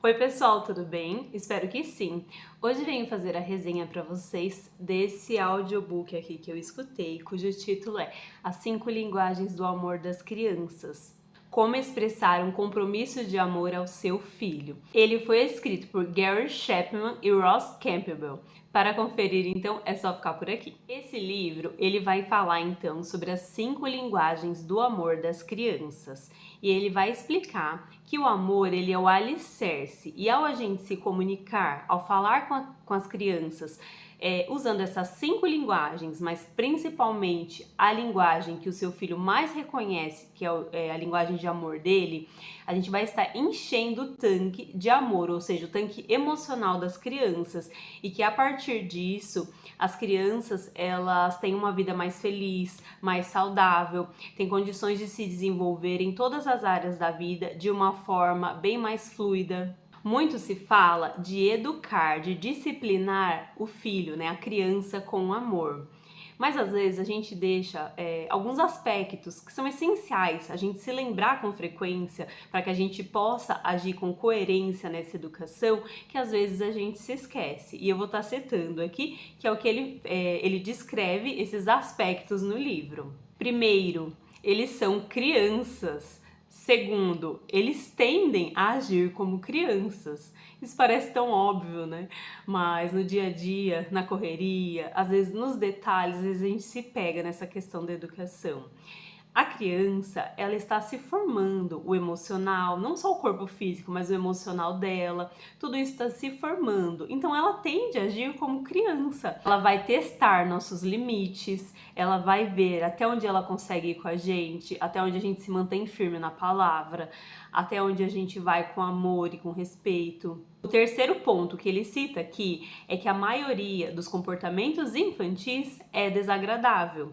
Oi pessoal, tudo bem? Espero que sim. Hoje venho fazer a resenha para vocês desse audiobook aqui que eu escutei, cujo título é As 5 Linguagens do Amor das Crianças. Como expressar um compromisso de amor ao seu filho. Ele foi escrito por Gary Chapman e Ross Campbell. Para conferir, então, é só ficar por aqui. Esse livro, ele vai falar, então, sobre as 5 linguagens do amor das crianças. E ele vai explicar que o amor, ele é o alicerce. E ao a gente se comunicar, ao falar com as crianças, usando essas 5 linguagens, mas principalmente a linguagem que o seu filho mais reconhece, que é a linguagem de amor dele, a gente vai estar enchendo o tanque de amor, ou seja, o tanque emocional das crianças, e que a partir disso, as crianças, elas têm uma vida mais feliz, mais saudável, têm condições de se desenvolver em todas as áreas da vida de uma forma bem mais fluida. Muito se fala de educar, de disciplinar o filho, né, a criança com amor. Mas às vezes a gente deixa alguns aspectos que são essenciais, a gente se lembrar com frequência para que a gente possa agir com coerência nessa educação, que às vezes a gente se esquece. E eu vou estar citando aqui, que é o que ele descreve esses aspectos no livro. Primeiro, eles são crianças. Segundo, eles tendem a agir como crianças. Isso parece tão óbvio, né? Mas no dia a dia, na correria, às vezes nos detalhes, às vezes a gente se pega nessa questão da educação. A criança, ela está se formando, o emocional, não só o corpo físico, mas o emocional dela, tudo isso está se formando. Então ela tende a agir como criança. Ela vai testar nossos limites, ela vai ver até onde ela consegue ir com a gente, até onde a gente se mantém firme na palavra, até onde a gente vai com amor e com respeito. O terceiro ponto que ele cita aqui é que a maioria dos comportamentos infantis é desagradável.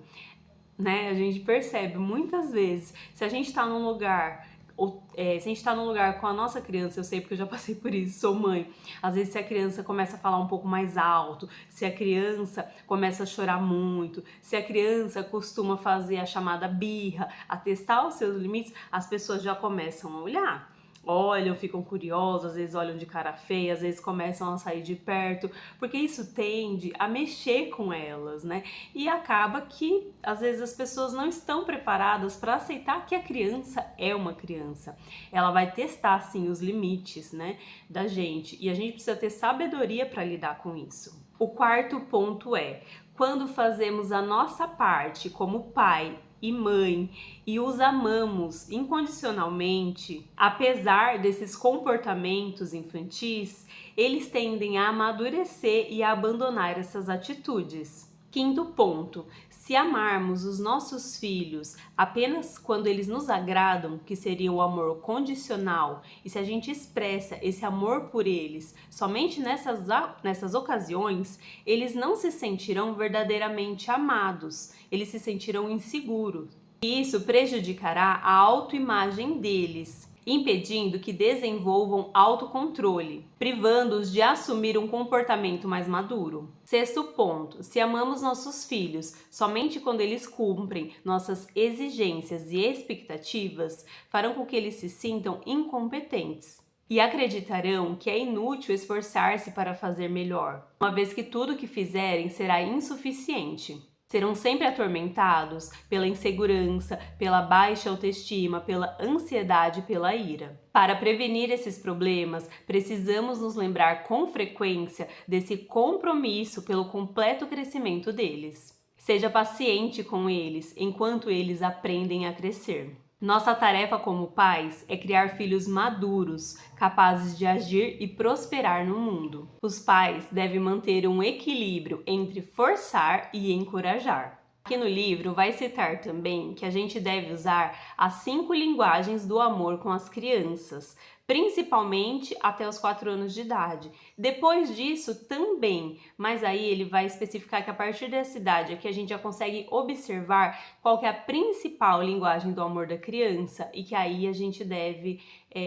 Né? A gente percebe muitas vezes, se a gente está num lugar, se a gente está num lugar com a nossa criança, eu sei porque eu já passei por isso, sou mãe, às vezes se a criança começa a falar um pouco mais alto, se a criança começa a chorar muito, se a criança costuma fazer a chamada birra, a testar os seus limites, as pessoas já começam a olhar. Olham, ficam curiosos, às vezes olham de cara feia, às vezes começam a sair de perto, porque isso tende a mexer com elas, né? E acaba que, às vezes, as pessoas não estão preparadas para aceitar que a criança é uma criança. Ela vai testar, sim, os limites, né, da gente, e a gente precisa ter sabedoria para lidar com isso. O quarto ponto é, quando fazemos a nossa parte como pai e mãe e os amamos incondicionalmente, apesar desses comportamentos infantis, eles tendem a amadurecer e a abandonar essas atitudes. Quinto ponto, se amarmos os nossos filhos apenas quando eles nos agradam, que seria o amor condicional, e se a gente expressa esse amor por eles somente nessas ocasiões, eles não se sentirão verdadeiramente amados, eles se sentirão inseguros. E isso prejudicará a autoimagem deles, impedindo que desenvolvam autocontrole, privando-os de assumir um comportamento mais maduro. Sexto ponto, se amamos nossos filhos somente quando eles cumprem nossas exigências e expectativas, farão com que eles se sintam incompetentes e acreditarão que é inútil esforçar-se para fazer melhor, uma vez que tudo que fizerem será insuficiente. Serão sempre atormentados pela insegurança, pela baixa autoestima, pela ansiedade e pela ira. Para prevenir esses problemas, precisamos nos lembrar com frequência desse compromisso pelo completo crescimento deles. Seja paciente com eles enquanto eles aprendem a crescer. Nossa tarefa como pais é criar filhos maduros, capazes de agir e prosperar no mundo. Os pais devem manter um equilíbrio entre forçar e encorajar. Aqui no livro vai citar também que a gente deve usar as 5 linguagens do amor com as crianças, principalmente até os 4 anos de idade. Depois disso também, mas aí ele vai especificar que a partir dessa idade é que a gente já consegue observar qual que é a principal linguagem do amor da criança e que aí a gente deve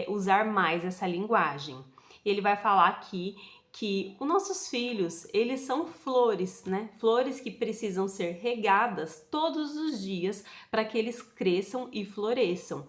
usar mais essa linguagem. Ele vai falar aqui que os nossos filhos, eles são flores, né? Flores que precisam ser regadas todos os dias para que eles cresçam e floresçam.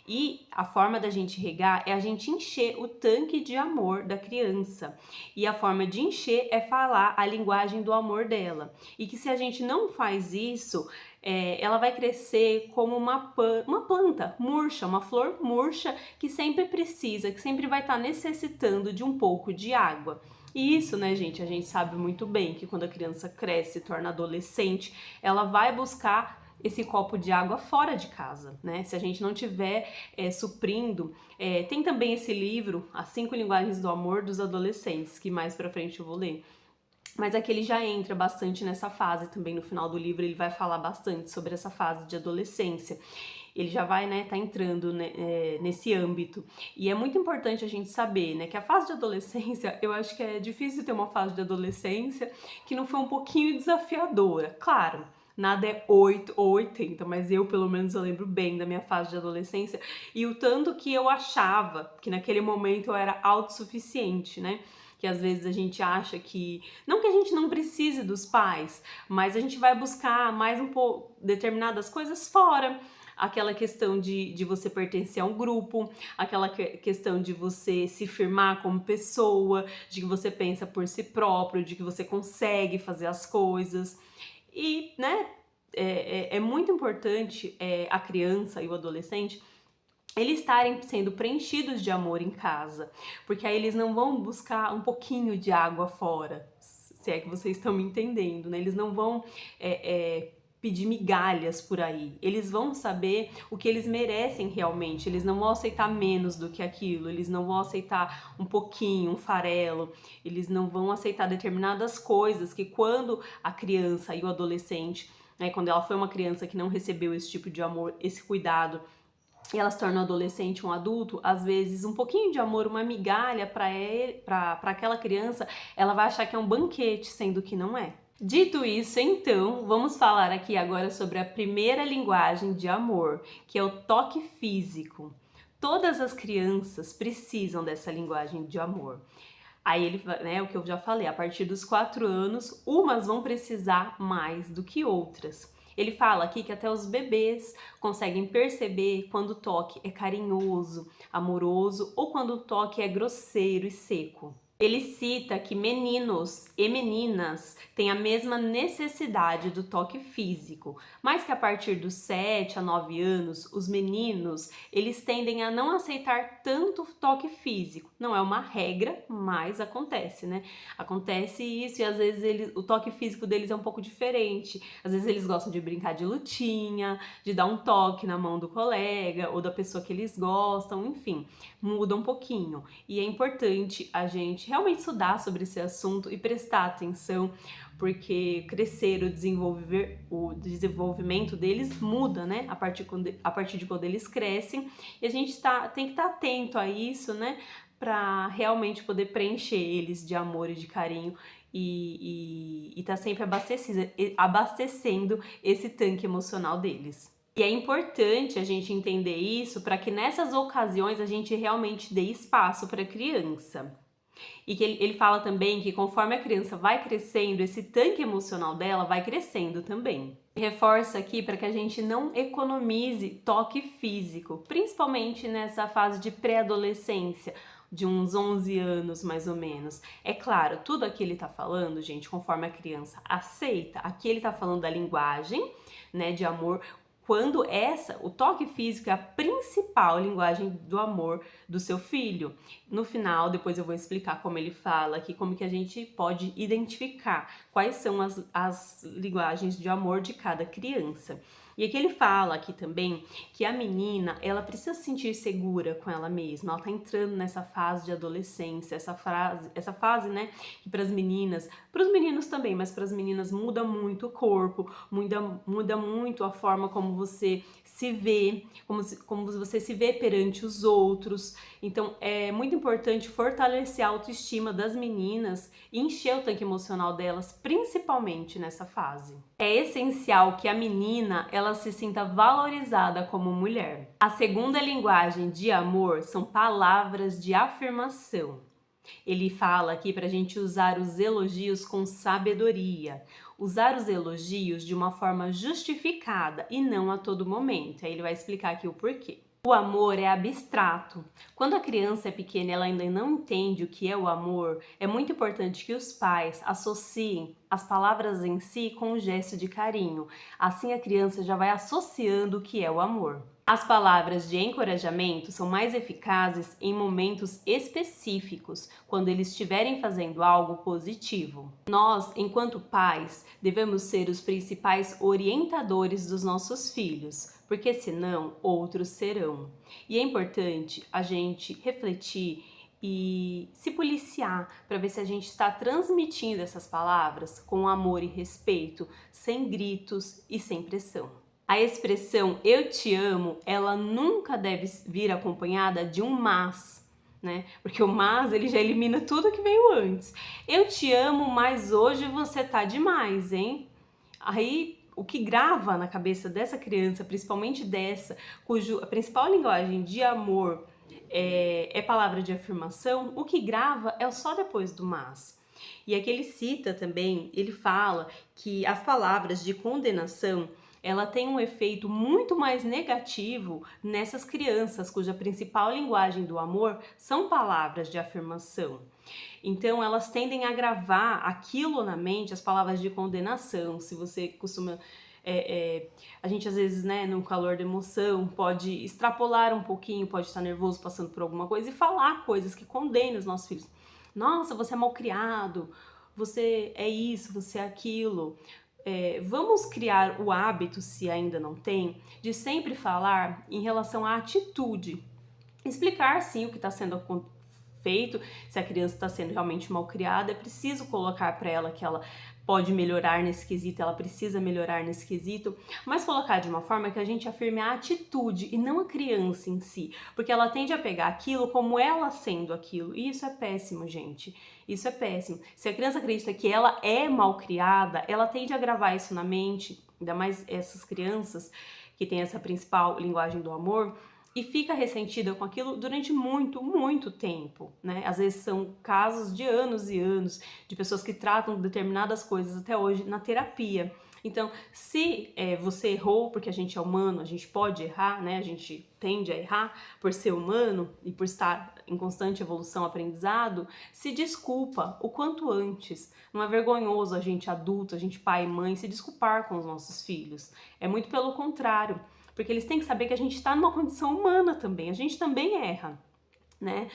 E a forma da gente regar é a gente encher o tanque de amor da criança. E a forma de encher é falar a linguagem do amor dela. E que se a gente não faz isso, ela vai crescer como uma planta murcha, uma flor murcha que sempre precisa, que sempre vai estar necessitando de um pouco de água. E isso, né, gente, a gente sabe muito bem que quando a criança cresce, se torna adolescente, ela vai buscar esse copo de água fora de casa, né? Se a gente não tiver suprindo, tem também esse livro, As 5 Linguagens do Amor dos Adolescentes, que mais pra frente eu vou ler. Mas aqui ele já entra bastante nessa fase também, no final do livro ele vai falar bastante sobre essa fase de adolescência. Ele já vai, né, tá entrando, né, nesse âmbito. E é muito importante a gente saber, né, que a fase de adolescência, eu acho que é difícil ter uma fase de adolescência que não foi um pouquinho desafiadora. Claro, nada é 8 ou 80, mas eu, pelo menos, eu lembro bem da minha fase de adolescência e o tanto que eu achava que naquele momento eu era autossuficiente, né? Que às vezes a gente acha que, não que a gente não precise dos pais, mas a gente vai buscar mais um pouco determinadas coisas fora. Aquela questão de você pertencer a um grupo, aquela questão de você se firmar como pessoa, de que você pensa por si próprio, de que você consegue fazer as coisas. E, né, é muito importante a criança e o adolescente eles estarem sendo preenchidos de amor em casa, porque aí eles não vão buscar um pouquinho de água fora, se é que vocês estão me entendendo, né? Eles não vão pedir migalhas por aí, eles vão saber o que eles merecem realmente, eles não vão aceitar menos do que aquilo, eles não vão aceitar um pouquinho, um farelo, eles não vão aceitar determinadas coisas que quando a criança e o adolescente, né, quando ela foi uma criança que não recebeu esse tipo de amor, esse cuidado, e ela se torna um adolescente, um adulto, às vezes um pouquinho de amor, uma migalha para aquela criança, ela vai achar que é um banquete, sendo que não é. Dito isso, então, vamos falar aqui agora sobre a primeira linguagem de amor, que é o toque físico. Todas as crianças precisam dessa linguagem de amor. Aí ele, né, o que eu já falei, a partir dos 4 anos, umas vão precisar mais do que outras. Ele fala aqui que até os bebês conseguem perceber quando o toque é carinhoso, amoroso ou quando o toque é grosseiro e seco. Ele cita que meninos e meninas têm a mesma necessidade do toque físico, mas que a partir dos 7 a 9 anos, os meninos, eles tendem a não aceitar tanto toque físico. Não é uma regra, mas acontece, né? Acontece isso e às vezes o toque físico deles é um pouco diferente. Às vezes eles gostam de brincar de lutinha, de dar um toque na mão do colega ou da pessoa que eles gostam, enfim, muda um pouquinho. E é importante a gente realmente estudar sobre esse assunto e prestar atenção, porque crescer, o desenvolvimento deles muda, né? A partir de quando eles crescem, e a gente tem que estar atento a isso, né? Para realmente poder preencher eles de amor e de carinho e tá sempre abastecendo esse tanque emocional deles. E é importante a gente entender isso para que nessas ocasiões a gente realmente dê espaço para a criança. E que ele fala também que conforme a criança vai crescendo, esse tanque emocional dela vai crescendo também. Reforça aqui para que a gente não economize toque físico, principalmente nessa fase de pré-adolescência, de uns 11 anos mais ou menos. É claro, tudo aqui ele tá falando, gente, conforme a criança aceita, aqui ele tá falando da linguagem, né, de amor, quando o toque físico é a principal linguagem do amor do seu filho. No final, depois eu vou explicar como ele fala aqui, como que a gente pode identificar quais são as linguagens de amor de cada criança. E aqui ele fala aqui também que a menina, ela precisa se sentir segura com ela mesma, ela tá entrando nessa fase de adolescência, essa fase, né, que para as meninas, para os meninos também, mas para as meninas muda muito o corpo, muda muito a forma como você se vê, como você se vê perante os outros. Então é muito importante fortalecer a autoestima das meninas e encher o tanque emocional delas, principalmente nessa fase. É essencial que a menina ela se sinta valorizada como mulher. A segunda linguagem de amor são palavras de afirmação. Ele fala aqui para a gente usar os elogios com sabedoria, usar os elogios de uma forma justificada e não a todo momento. Aí ele vai explicar aqui o porquê. O amor é abstrato. Quando a criança é pequena e ela ainda não entende o que é o amor, é muito importante que os pais associem as palavras em si com um gesto de carinho. Assim a criança já vai associando o que é o amor. As palavras de encorajamento são mais eficazes em momentos específicos, quando eles estiverem fazendo algo positivo. Nós, enquanto pais, devemos ser os principais orientadores dos nossos filhos, porque senão outros serão. E é importante a gente refletir e se policiar para ver se a gente está transmitindo essas palavras com amor e respeito, sem gritos e sem pressão. A expressão eu te amo, ela nunca deve vir acompanhada de um mas, né? Porque o mas, ele já elimina tudo que veio antes. Eu te amo, mas hoje você tá demais, hein? Aí, o que grava na cabeça dessa criança, principalmente dessa, cuja a principal linguagem de amor é palavra de afirmação, o que grava é só depois do mas. E aqui ele cita também, ele fala que as palavras de condenação ela tem um efeito muito mais negativo nessas crianças cuja principal linguagem do amor são palavras de afirmação. Então elas tendem a gravar aquilo na mente, as palavras de condenação. Se você costuma a gente às vezes, né, no calor da emoção, pode extrapolar um pouquinho, pode estar nervoso, passando por alguma coisa e falar coisas que condenam os nossos filhos. Nossa, você é mal criado, você é isso, você é aquilo. Vamos criar o hábito, se ainda não tem, de sempre falar em relação à atitude. Explicar, sim, o que está sendo feito, se a criança está sendo realmente mal criada, é preciso colocar para ela que ela pode melhorar nesse quesito, ela precisa melhorar nesse quesito, mas colocar de uma forma que a gente afirme a atitude e não a criança em si, porque ela tende a pegar aquilo como ela sendo aquilo, e isso é péssimo, gente. Isso é péssimo. Se a criança acredita que ela é mal criada, ela tende a gravar isso na mente, ainda mais essas crianças que têm essa principal linguagem do amor, e fica ressentida com aquilo durante muito, muito tempo, né? Às vezes são casos de anos e anos de pessoas que tratam determinadas coisas até hoje na terapia. Então, se você errou, porque a gente é humano, a gente pode errar, né? A gente tende a errar por ser humano e por estar em constante evolução, aprendizado, se desculpa o quanto antes. Não é vergonhoso a gente adulto, a gente pai e mãe, se desculpar com os nossos filhos. É muito pelo contrário. Porque eles têm que saber que a gente está numa condição humana também, a gente também erra, né?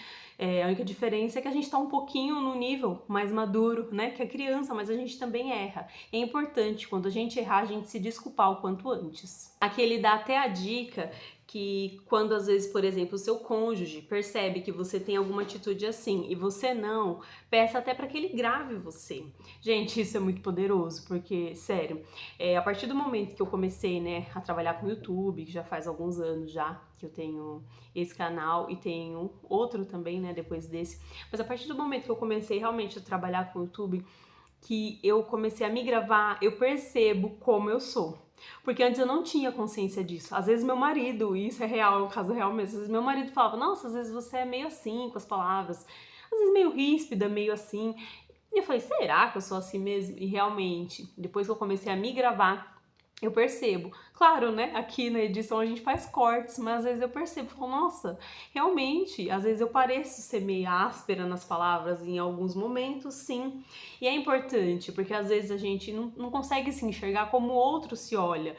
A única diferença é que a gente está um pouquinho no nível mais maduro, né? Que a criança, mas a gente também erra. É importante, quando a gente errar, a gente se desculpar o quanto antes. Aqui ele dá até a dica que quando às vezes, por exemplo, o seu cônjuge percebe que você tem alguma atitude assim e você não, peça até para que ele grave você. Gente, isso é muito poderoso, porque, sério, a partir do momento que eu comecei, né, a trabalhar com o YouTube, que já faz alguns anos já que eu tenho esse canal e tenho outro também, né, depois desse, mas a partir do momento que eu comecei realmente a trabalhar com o YouTube, que eu comecei a me gravar, eu percebo como eu sou. Porque antes eu não tinha consciência disso. Às vezes meu marido, e isso é real, é um caso real mesmo, às vezes meu marido falava, nossa, às vezes você é meio assim com as palavras, às vezes meio ríspida, meio assim. E eu falei, será que eu sou assim mesmo? E realmente, depois que eu comecei a me gravar, eu percebo. Claro, né? Aqui na edição a gente faz cortes, mas às vezes eu percebo, falo, nossa, realmente, às vezes eu pareço ser meio áspera nas palavras em alguns momentos, sim. E é importante, porque às vezes a gente não consegue se enxergar como o outro se olha.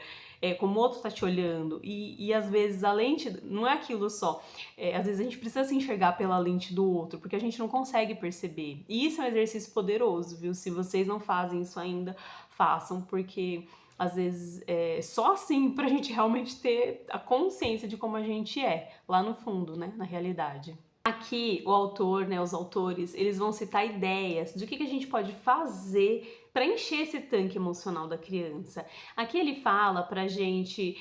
Como o outro tá te olhando, e às vezes a lente não é aquilo só, às vezes a gente precisa se enxergar pela lente do outro, porque a gente não consegue perceber, e isso é um exercício poderoso, viu? Se vocês não fazem isso ainda, façam, porque às vezes só assim pra gente realmente ter a consciência de como a gente é, lá no fundo, né, na realidade. Aqui o autor, né, os autores, eles vão citar ideias do que a gente pode fazer para encher esse tanque emocional da criança. Aqui ele fala pra gente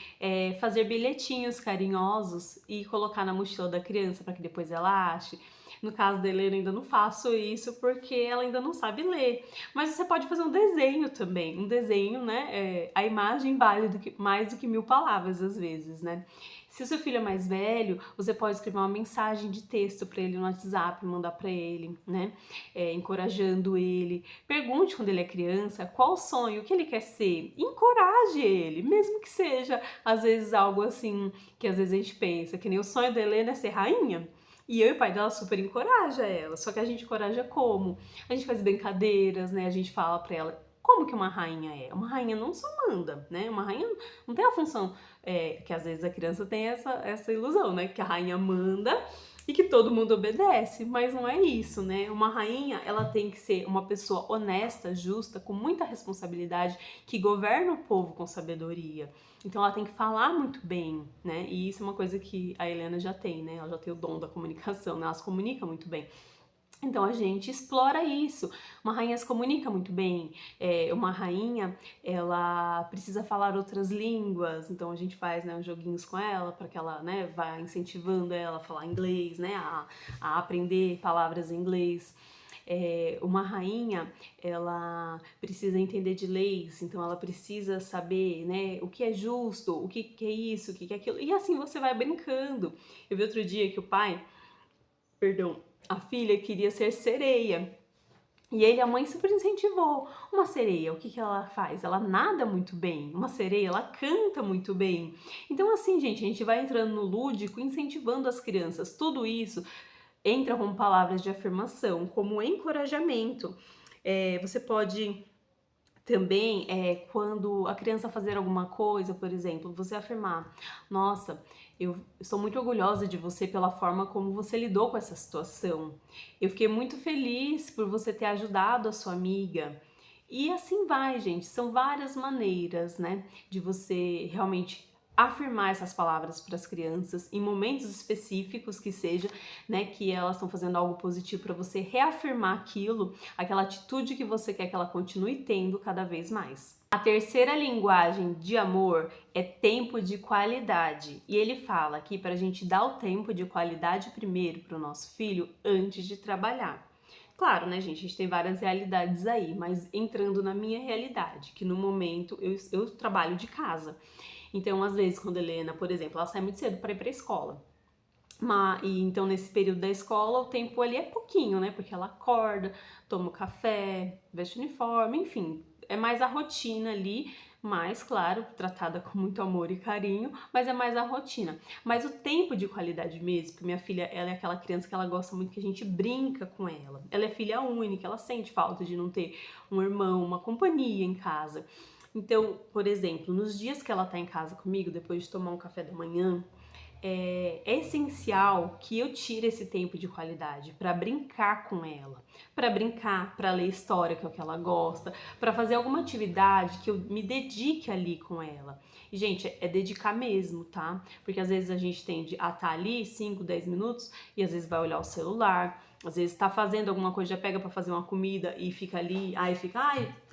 fazer bilhetinhos carinhosos e colocar na mochila da criança para que depois ela ache. No caso da Helena, ainda não faço isso porque ela ainda não sabe ler. Mas você pode fazer um desenho também. Um desenho, né? A imagem vale mais do que 1000 palavras, às vezes, né? Se o seu filho é mais velho, você pode escrever uma mensagem de texto para ele no WhatsApp, mandar para ele, né? Encorajando ele. Pergunte quando ele é criança qual o sonho, o que ele quer ser. Encoraje ele, mesmo que seja, às vezes, algo assim, que às vezes a gente pensa, que nem o sonho da Helena é ser rainha. E eu e o pai dela super encoraja ela, só que a gente encoraja como? A gente faz brincadeiras, né? A gente fala pra ela como que uma rainha é. Uma rainha não só manda, né? Uma rainha não tem a função, que às vezes a criança tem essa ilusão, né? Que a rainha manda e que todo mundo obedece, mas não é isso, né? Uma rainha, ela tem que ser uma pessoa honesta, justa, com muita responsabilidade, que governa o povo com sabedoria. Então ela tem que falar muito bem, né? E isso é uma coisa que a Helena já tem, né? Ela já tem o dom da comunicação, né? Ela se comunica muito bem. Então a gente explora isso. Uma rainha se comunica muito bem. Uma rainha, ela precisa falar outras línguas. Então a gente faz, né, uns joguinhos com ela para que ela, né, vá incentivando ela a falar inglês, né, a aprender palavras em inglês. Uma rainha, ela precisa entender de leis, então ela precisa saber, né, o que é justo, o que é isso, o que é aquilo. E assim você vai brincando. Eu vi outro dia que a filha queria ser sereia. E ele, a mãe super incentivou. Uma sereia, o que ela faz? Ela nada muito bem. Uma sereia, ela canta muito bem. Então, assim, gente, a gente vai entrando no lúdico, incentivando as crianças. Tudo isso entra com palavras de afirmação, como encorajamento. Você pode também, quando a criança fazer alguma coisa, por exemplo, você afirmar: nossa, eu estou muito orgulhosa de você pela forma como você lidou com essa situação. Eu fiquei muito feliz por você ter ajudado a sua amiga. E assim vai, gente. São várias maneiras, né, de você realmente afirmar essas palavras para as crianças em momentos específicos que seja, né, que elas estão fazendo algo positivo para você reafirmar aquilo, aquela atitude que você quer que ela continue tendo cada vez mais. A terceira linguagem de amor é tempo de qualidade. E ele fala aqui para a gente dar o tempo de qualidade primeiro para o nosso filho antes de trabalhar. Claro, né, gente? A gente tem várias realidades aí, mas entrando na minha realidade, que no momento eu trabalho de casa. Então, às vezes, quando a Helena, por exemplo, ela sai muito cedo para ir para a escola. E então, nesse período da escola, o tempo ali é pouquinho, né? Porque ela acorda, toma o café, veste o uniforme, enfim, é mais a rotina ali, mais, claro, tratada com muito amor e carinho, mas é mais a rotina. Mas o tempo de qualidade mesmo, porque minha filha, ela é aquela criança que ela gosta muito que a gente brinca com ela. Ela é filha única, ela sente falta de não ter um irmão, uma companhia em casa. Então, por exemplo, nos dias que ela tá em casa comigo, depois de tomar um café da manhã, é essencial que eu tire esse tempo de qualidade para brincar com ela, para brincar, para ler história, que é o que ela gosta, para fazer alguma atividade que eu me dedique ali com ela. E, gente, é dedicar mesmo, tá? Porque às vezes a gente tende a estar ali 5, 10 minutos e às vezes vai olhar o celular, às vezes tá fazendo alguma coisa, já pega para fazer uma comida e fica ali, ai,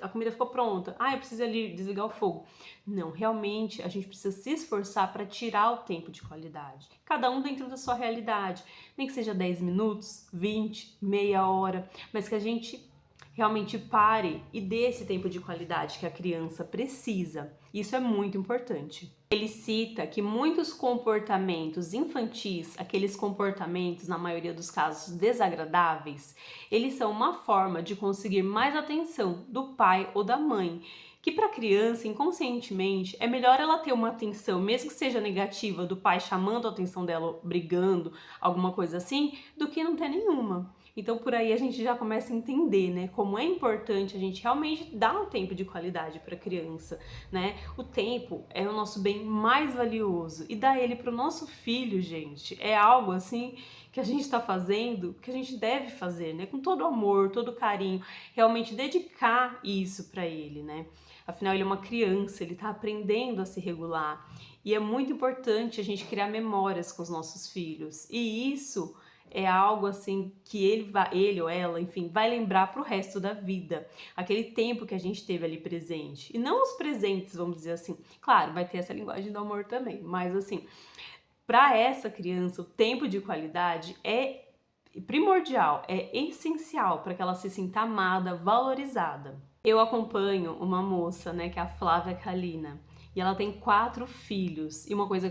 a comida ficou pronta, eu preciso ali desligar o fogo. Não, realmente a gente precisa se esforçar para tirar o tempo de qualidade. Cada um dentro da sua realidade. Nem que seja 10 minutos, 20, meia hora, mas que a gente realmente pare e dê esse tempo de qualidade que a criança precisa. Isso é muito importante. Ele cita que muitos comportamentos infantis, aqueles comportamentos, na maioria dos casos, desagradáveis, eles são uma forma de conseguir mais atenção do pai ou da mãe. Que para a criança, inconscientemente, é melhor ela ter uma atenção, mesmo que seja negativa, do pai chamando a atenção dela, brigando, alguma coisa assim, do que não ter nenhuma. Então, por aí a gente já começa a entender, né, como é importante a gente realmente dar um tempo de qualidade para a criança, né? O tempo é o nosso bem mais valioso e dar ele para o nosso filho, gente, é algo assim que a gente está fazendo, que a gente deve fazer, né? Com todo amor, todo carinho, realmente dedicar isso para ele, né? Afinal, ele é uma criança, ele está aprendendo a se regular e é muito importante a gente criar memórias com os nossos filhos. E isso é algo assim que ele ou ela, enfim, vai lembrar pro resto da vida. Aquele tempo que a gente teve ali presente. E não os presentes, vamos dizer assim. Claro, vai ter essa linguagem do amor também, mas assim, para essa criança, o tempo de qualidade é primordial, é essencial para que ela se sinta amada, valorizada. Eu acompanho uma moça, né, que é a Flávia Kalina, e ela tem 4 filhos. E uma coisa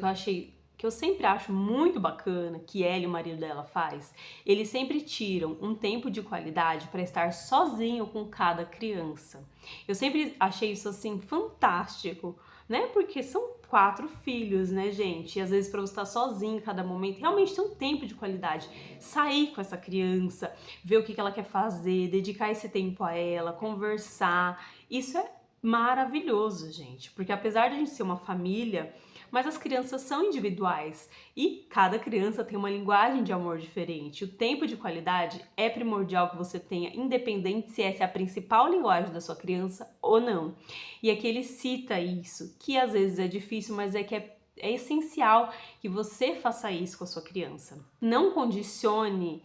que eu sempre acho muito bacana, que ela e o marido dela faz, eles sempre tiram um tempo de qualidade para estar sozinho com cada criança. Eu sempre achei isso assim fantástico, né? Porque são 4 filhos, né, gente? E às vezes para você estar sozinho em cada momento, realmente ter um tempo de qualidade, sair com essa criança, ver o que ela quer fazer, dedicar esse tempo a ela, conversar. Isso é maravilhoso, gente, porque apesar de a gente ser uma família, mas as crianças são individuais e cada criança tem uma linguagem de amor diferente. O tempo de qualidade é primordial que você tenha, independente se essa é a principal linguagem da sua criança ou não. E aqui ele cita isso, que às vezes é difícil, mas é essencial que você faça isso com a sua criança. Não condicione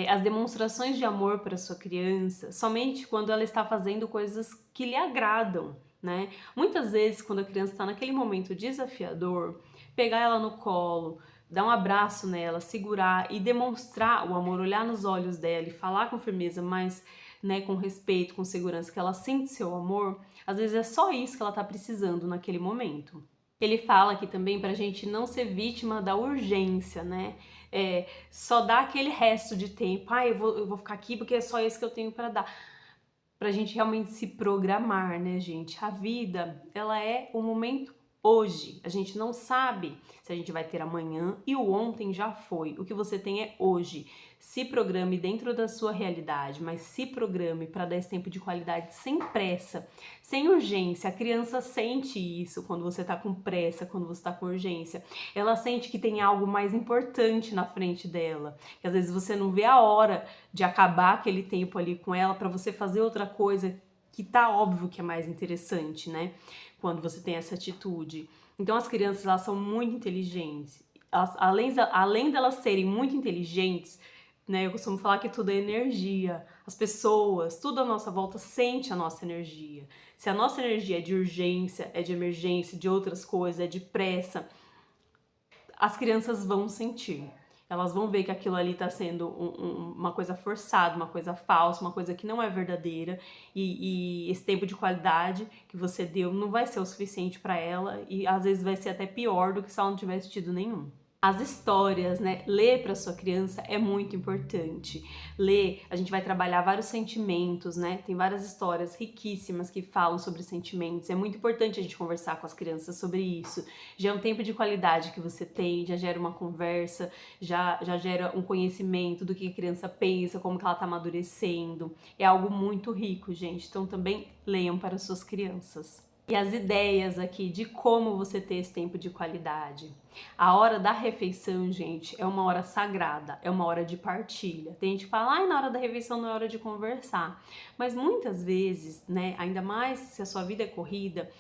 as demonstrações de amor para sua criança somente quando ela está fazendo coisas que lhe agradam, né? Muitas vezes, quando a criança está naquele momento desafiador, pegar ela no colo, dar um abraço nela, segurar e demonstrar o amor, olhar nos olhos dela e falar com firmeza, mas né, com respeito, com segurança, que ela sente seu amor, às vezes é só isso que ela está precisando naquele momento. Ele fala aqui também para a gente não ser vítima da urgência, né? Só dar aquele resto de tempo. Eu vou ficar aqui porque é só isso que eu tenho para dar. Pra gente realmente se programar, né, gente? A vida, ela é o momento hoje. A gente não sabe se a gente vai ter amanhã e o ontem já foi. O que você tem é hoje. Se programe dentro da sua realidade, mas se programe para dar esse tempo de qualidade sem pressa, sem urgência. A criança sente isso quando você tá com pressa, quando você tá com urgência. Ela sente que tem algo mais importante na frente dela, que às vezes você não vê a hora de acabar aquele tempo ali com ela para você fazer outra coisa que tá óbvio que é mais interessante, né? Quando você tem essa atitude. Então as crianças, elas são muito inteligentes. Além delas serem muito inteligentes, né? Eu costumo falar que tudo é energia. As pessoas, tudo à nossa volta sente a nossa energia. Se a nossa energia é de urgência, é de emergência, de outras coisas, é de pressa, as crianças vão sentir. Elas vão ver que aquilo ali está sendo uma coisa forçada, uma coisa falsa, uma coisa que não é verdadeira, e esse tempo de qualidade que você deu não vai ser o suficiente para ela, e às vezes vai ser até pior do que se ela não tivesse tido nenhum. As histórias, né? Ler para sua criança é muito importante. Ler, a gente vai trabalhar vários sentimentos, né? Tem várias histórias riquíssimas que falam sobre sentimentos. É muito importante a gente conversar com as crianças sobre isso. Já é um tempo de qualidade que você tem, já gera uma conversa, já gera um conhecimento do que a criança pensa, como que ela tá amadurecendo. É algo muito rico, gente. Então também leiam para suas crianças. E as ideias aqui de como você ter esse tempo de qualidade. A hora da refeição, gente, é uma hora sagrada, é uma hora de partilha. Tem gente que fala, na hora da refeição não é hora de conversar. Mas muitas vezes, né, ainda mais se a sua vida é corrida,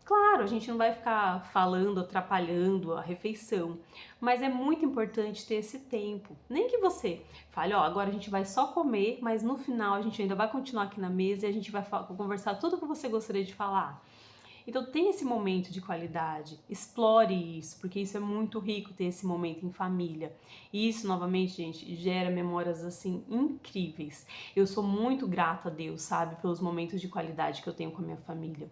claro, a gente não vai ficar falando, atrapalhando a refeição, mas é muito importante ter esse tempo. Nem que você fale, agora a gente vai só comer, mas no final a gente ainda vai continuar aqui na mesa e a gente vai conversar tudo o que você gostaria de falar. Então tem esse momento de qualidade, explore isso, porque isso é muito rico ter esse momento em família. E isso, novamente, gente, gera memórias assim incríveis. Eu sou muito grata a Deus, sabe, pelos momentos de qualidade que eu tenho com a minha família.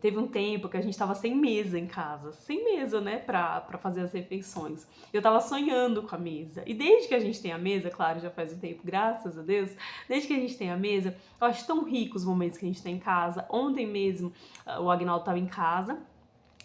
Teve um tempo que a gente tava sem mesa em casa, sem mesa, né, pra fazer as refeições. Eu tava sonhando com a mesa. E desde que a gente tem a mesa, claro, já faz um tempo, graças a Deus, desde que a gente tem a mesa, eu acho tão rico os momentos que a gente tá em casa. Ontem mesmo, o Agnaldo tava em casa.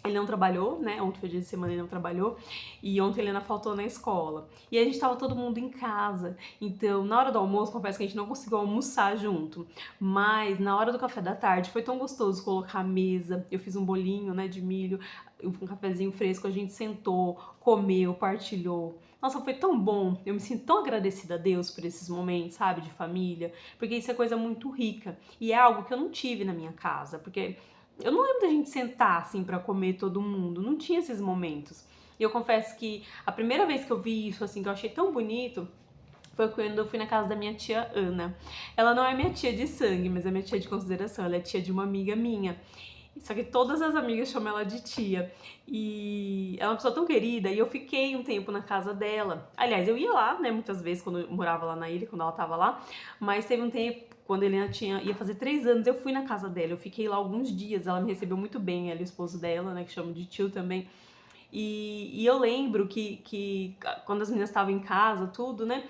Ele não trabalhou, né? Ontem foi dia de semana, ele não trabalhou. E ontem a Helena faltou na escola. E a gente tava todo mundo em casa. Então, na hora do almoço, confesso que a gente não conseguiu almoçar junto. Mas, na hora do café da tarde, foi tão gostoso colocar a mesa. Eu fiz um bolinho, né, de milho, um cafezinho fresco. A gente sentou, comeu, partilhou. Nossa, foi tão bom. Eu me sinto tão agradecida a Deus por esses momentos, sabe? De família. Porque isso é coisa muito rica. E é algo que eu não tive na minha casa. Porque eu não lembro da gente sentar assim pra comer todo mundo, não tinha esses momentos. E eu confesso que a primeira vez que eu vi isso, assim, que eu achei tão bonito, foi quando eu fui na casa da minha tia Ana. Ela não é minha tia de sangue, mas é minha tia de consideração, ela é tia de uma amiga minha. Só que todas as amigas chamam ela de tia. E ela é uma pessoa tão querida, e eu fiquei um tempo na casa dela. Aliás, eu ia lá, né, muitas vezes, quando eu morava lá na ilha, quando ela tava lá. Mas teve um tempo, quando ele ia fazer 3 anos, eu fui na casa dela. Eu fiquei lá alguns dias, ela me recebeu muito bem, ela e o esposo dela, né, que chamam de tio também. E eu lembro que quando as meninas estavam em casa, tudo, né,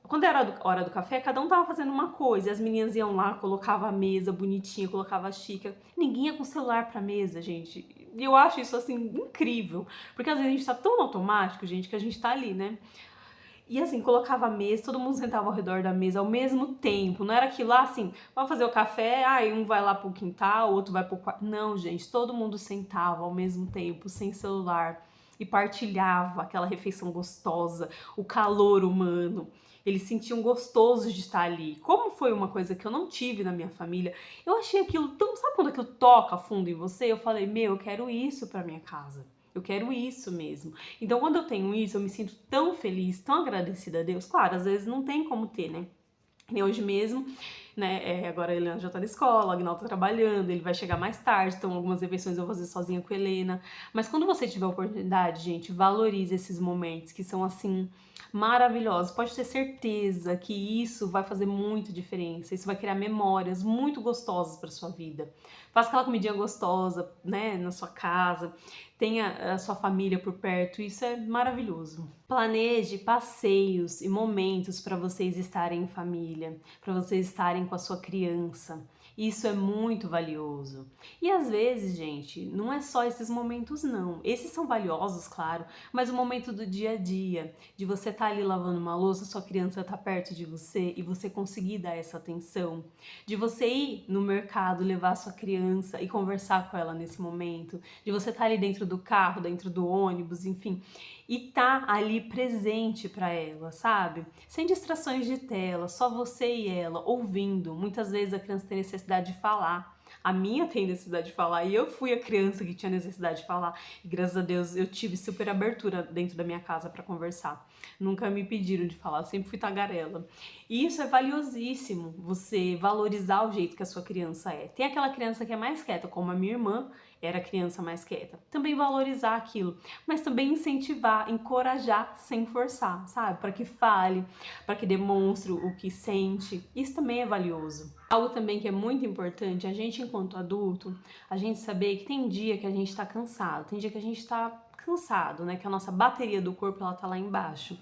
quando era hora do café, cada um tava fazendo uma coisa. E as meninas iam lá, colocava a mesa bonitinha, colocava a xícara. Ninguém ia com o celular pra mesa, gente. E eu acho isso, assim, incrível. Porque às vezes a gente tá tão no automático, gente, que a gente tá ali, né? E assim, colocava a mesa, todo mundo sentava ao redor da mesa ao mesmo tempo. Não era aquilo lá assim, vamos fazer o café, aí um vai lá pro quintal, o outro vai pro quarto. Não, gente, todo mundo sentava ao mesmo tempo, sem celular. E partilhava aquela refeição gostosa, o calor humano. Eles sentiam gostoso de estar ali. Como foi uma coisa que eu não tive na minha família, eu achei aquilo tão. Sabe quando aquilo toca fundo em você? Eu falei, meu, eu quero isso pra minha casa. Eu quero isso mesmo. Então, quando eu tenho isso, eu me sinto tão feliz, tão agradecida a Deus. Claro, às vezes não tem como ter, né? Nem hoje mesmo, né? Agora a Helena já tá na escola, o Agnaldo tá trabalhando, ele vai chegar mais tarde, então algumas refeições eu vou fazer sozinha com a Helena. Mas quando você tiver a oportunidade, gente, valorize esses momentos que são assim maravilhosos. Pode ter certeza que isso vai fazer muita diferença. Isso vai criar memórias muito gostosas para sua vida. Faça aquela comidinha gostosa, né, na sua casa. Tenha a sua família por perto, isso é maravilhoso. Planeje passeios e momentos para vocês estarem em família, para vocês estarem com a sua criança. Isso é muito valioso. E às vezes, gente, não é só esses momentos, não. Esses são valiosos, claro, mas o momento do dia a dia, de você estar ali lavando uma louça, sua criança tá perto de você e você conseguir dar essa atenção, de você ir no mercado, levar sua criança e conversar com ela nesse momento, de você estar ali dentro do carro, dentro do ônibus, enfim, e tá ali presente para ela, sabe? Sem distrações de tela, só você e ela ouvindo. Muitas vezes a criança tem necessidade de falar. A minha tem necessidade de falar e eu fui a criança que tinha necessidade de falar. E graças a Deus eu tive super abertura dentro da minha casa para conversar. Nunca me pediram de falar, eu sempre fui tagarela. E isso é valiosíssimo, você valorizar o jeito que a sua criança é. Tem aquela criança que é mais quieta, como a minha irmã era a criança mais quieta. Também valorizar aquilo, mas também incentivar, encorajar sem forçar, sabe? Para que fale, para que demonstre o que sente. Isso também é valioso. Algo também que é muito importante, a gente enquanto adulto, a gente saber que tem dia que a gente tá cansado, tem dia que a gente tá cansado, né? Que a nossa bateria do corpo ela tá lá embaixo.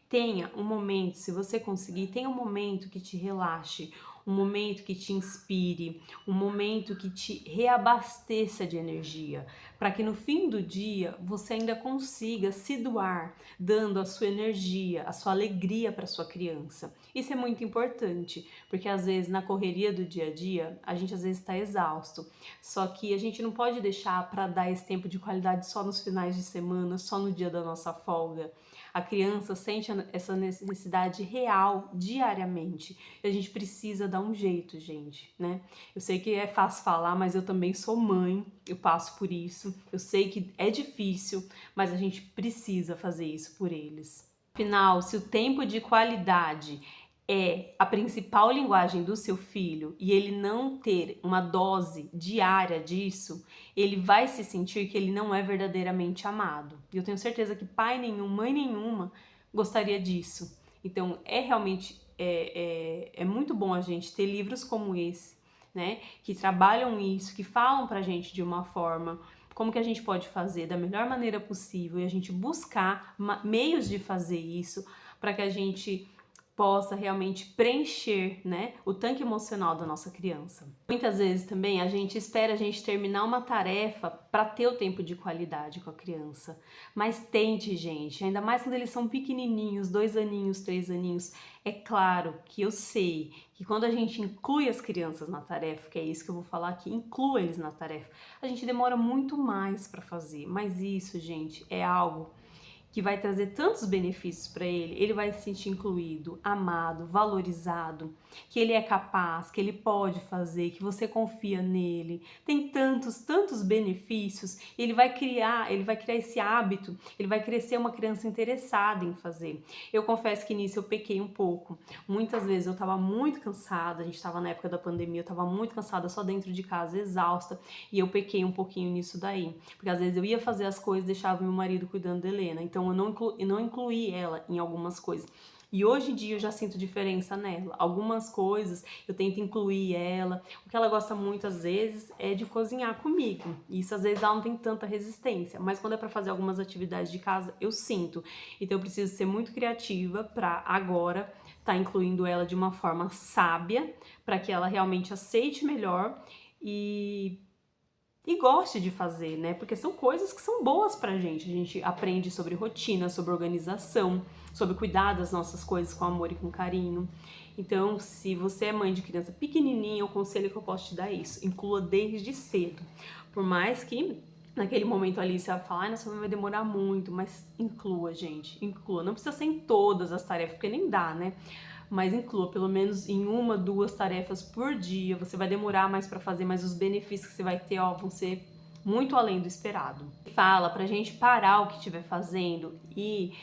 Tenha um momento, se você conseguir, tenha um momento que te relaxe, um momento que te inspire, um momento que te reabasteça de energia, para que no fim do dia você ainda consiga se doar, dando a sua energia, a sua alegria para sua criança. Isso é muito importante, porque às vezes na correria do dia a dia, a gente às vezes está exausto, só que a gente não pode deixar para dar esse tempo de qualidade só nos finais de semana, só no dia da nossa folga. A criança sente essa necessidade real diariamente. E a gente precisa dar um jeito, gente, né? Eu sei que é fácil falar, mas eu também sou mãe, eu passo por isso. Eu sei que é difícil, mas a gente precisa fazer isso por eles. Afinal, se o tempo de qualidade é a principal linguagem do seu filho e ele não ter uma dose diária disso, ele vai se sentir que ele não é verdadeiramente amado. E eu tenho certeza que pai nenhum, mãe nenhuma gostaria disso. Então, realmente é muito bom a gente ter livros como esse, né, que trabalham isso, que falam pra gente de uma forma como que a gente pode fazer da melhor maneira possível e a gente buscar meios de fazer isso para que a gente possa realmente preencher, né, o tanque emocional da nossa criança. Muitas vezes também a gente espera a gente terminar uma tarefa para ter o tempo de qualidade com a criança. Mas tente, gente, ainda mais quando eles são pequenininhos, 2 aninhos, 3 aninhos. É claro que eu sei que quando a gente inclui as crianças na tarefa, que é isso que eu vou falar aqui, inclua eles na tarefa, a gente demora muito mais para fazer. Mas isso, gente, é algo que vai trazer tantos benefícios para ele vai se sentir incluído, amado, valorizado, que ele é capaz, que ele pode fazer, que você confia nele. Tem tantos benefícios, e ele vai criar esse hábito, ele vai crescer uma criança interessada em fazer. Eu confesso que nisso eu pequei um pouco. Muitas vezes eu estava muito cansada, a gente estava na época da pandemia, eu estava muito cansada só dentro de casa, exausta, e eu pequei um pouquinho nisso daí, porque às vezes eu ia fazer as coisas, deixava meu marido cuidando da Helena, então eu não incluí ela em algumas coisas. E hoje em dia eu já sinto diferença nela. Algumas coisas eu tento incluir ela. O que ela gosta muito às vezes é de cozinhar comigo. E isso às vezes ela não tem tanta resistência. Mas quando é para fazer algumas atividades de casa, eu sinto. Então eu preciso ser muito criativa para agora estar incluindo ela de uma forma sábia, para que ela realmente aceite melhor e goste de fazer, né? Porque são coisas que são boas pra gente. A gente aprende sobre rotina, sobre organização, sobre cuidar das nossas coisas com amor e com carinho. Então, se você é mãe de criança pequenininha, o conselho que eu posso te dar é isso: inclua desde cedo. Por mais que naquele momento ali você vai falar, nossa, vai demorar muito, mas inclua, gente, inclua. Não precisa ser em todas as tarefas, porque nem dá, né? Mas inclua pelo menos em 1, 2 tarefas por dia. Você vai demorar mais para fazer, mas os benefícios que você vai ter, vão ser muito além do esperado. Fala pra gente parar o que estiver fazendo e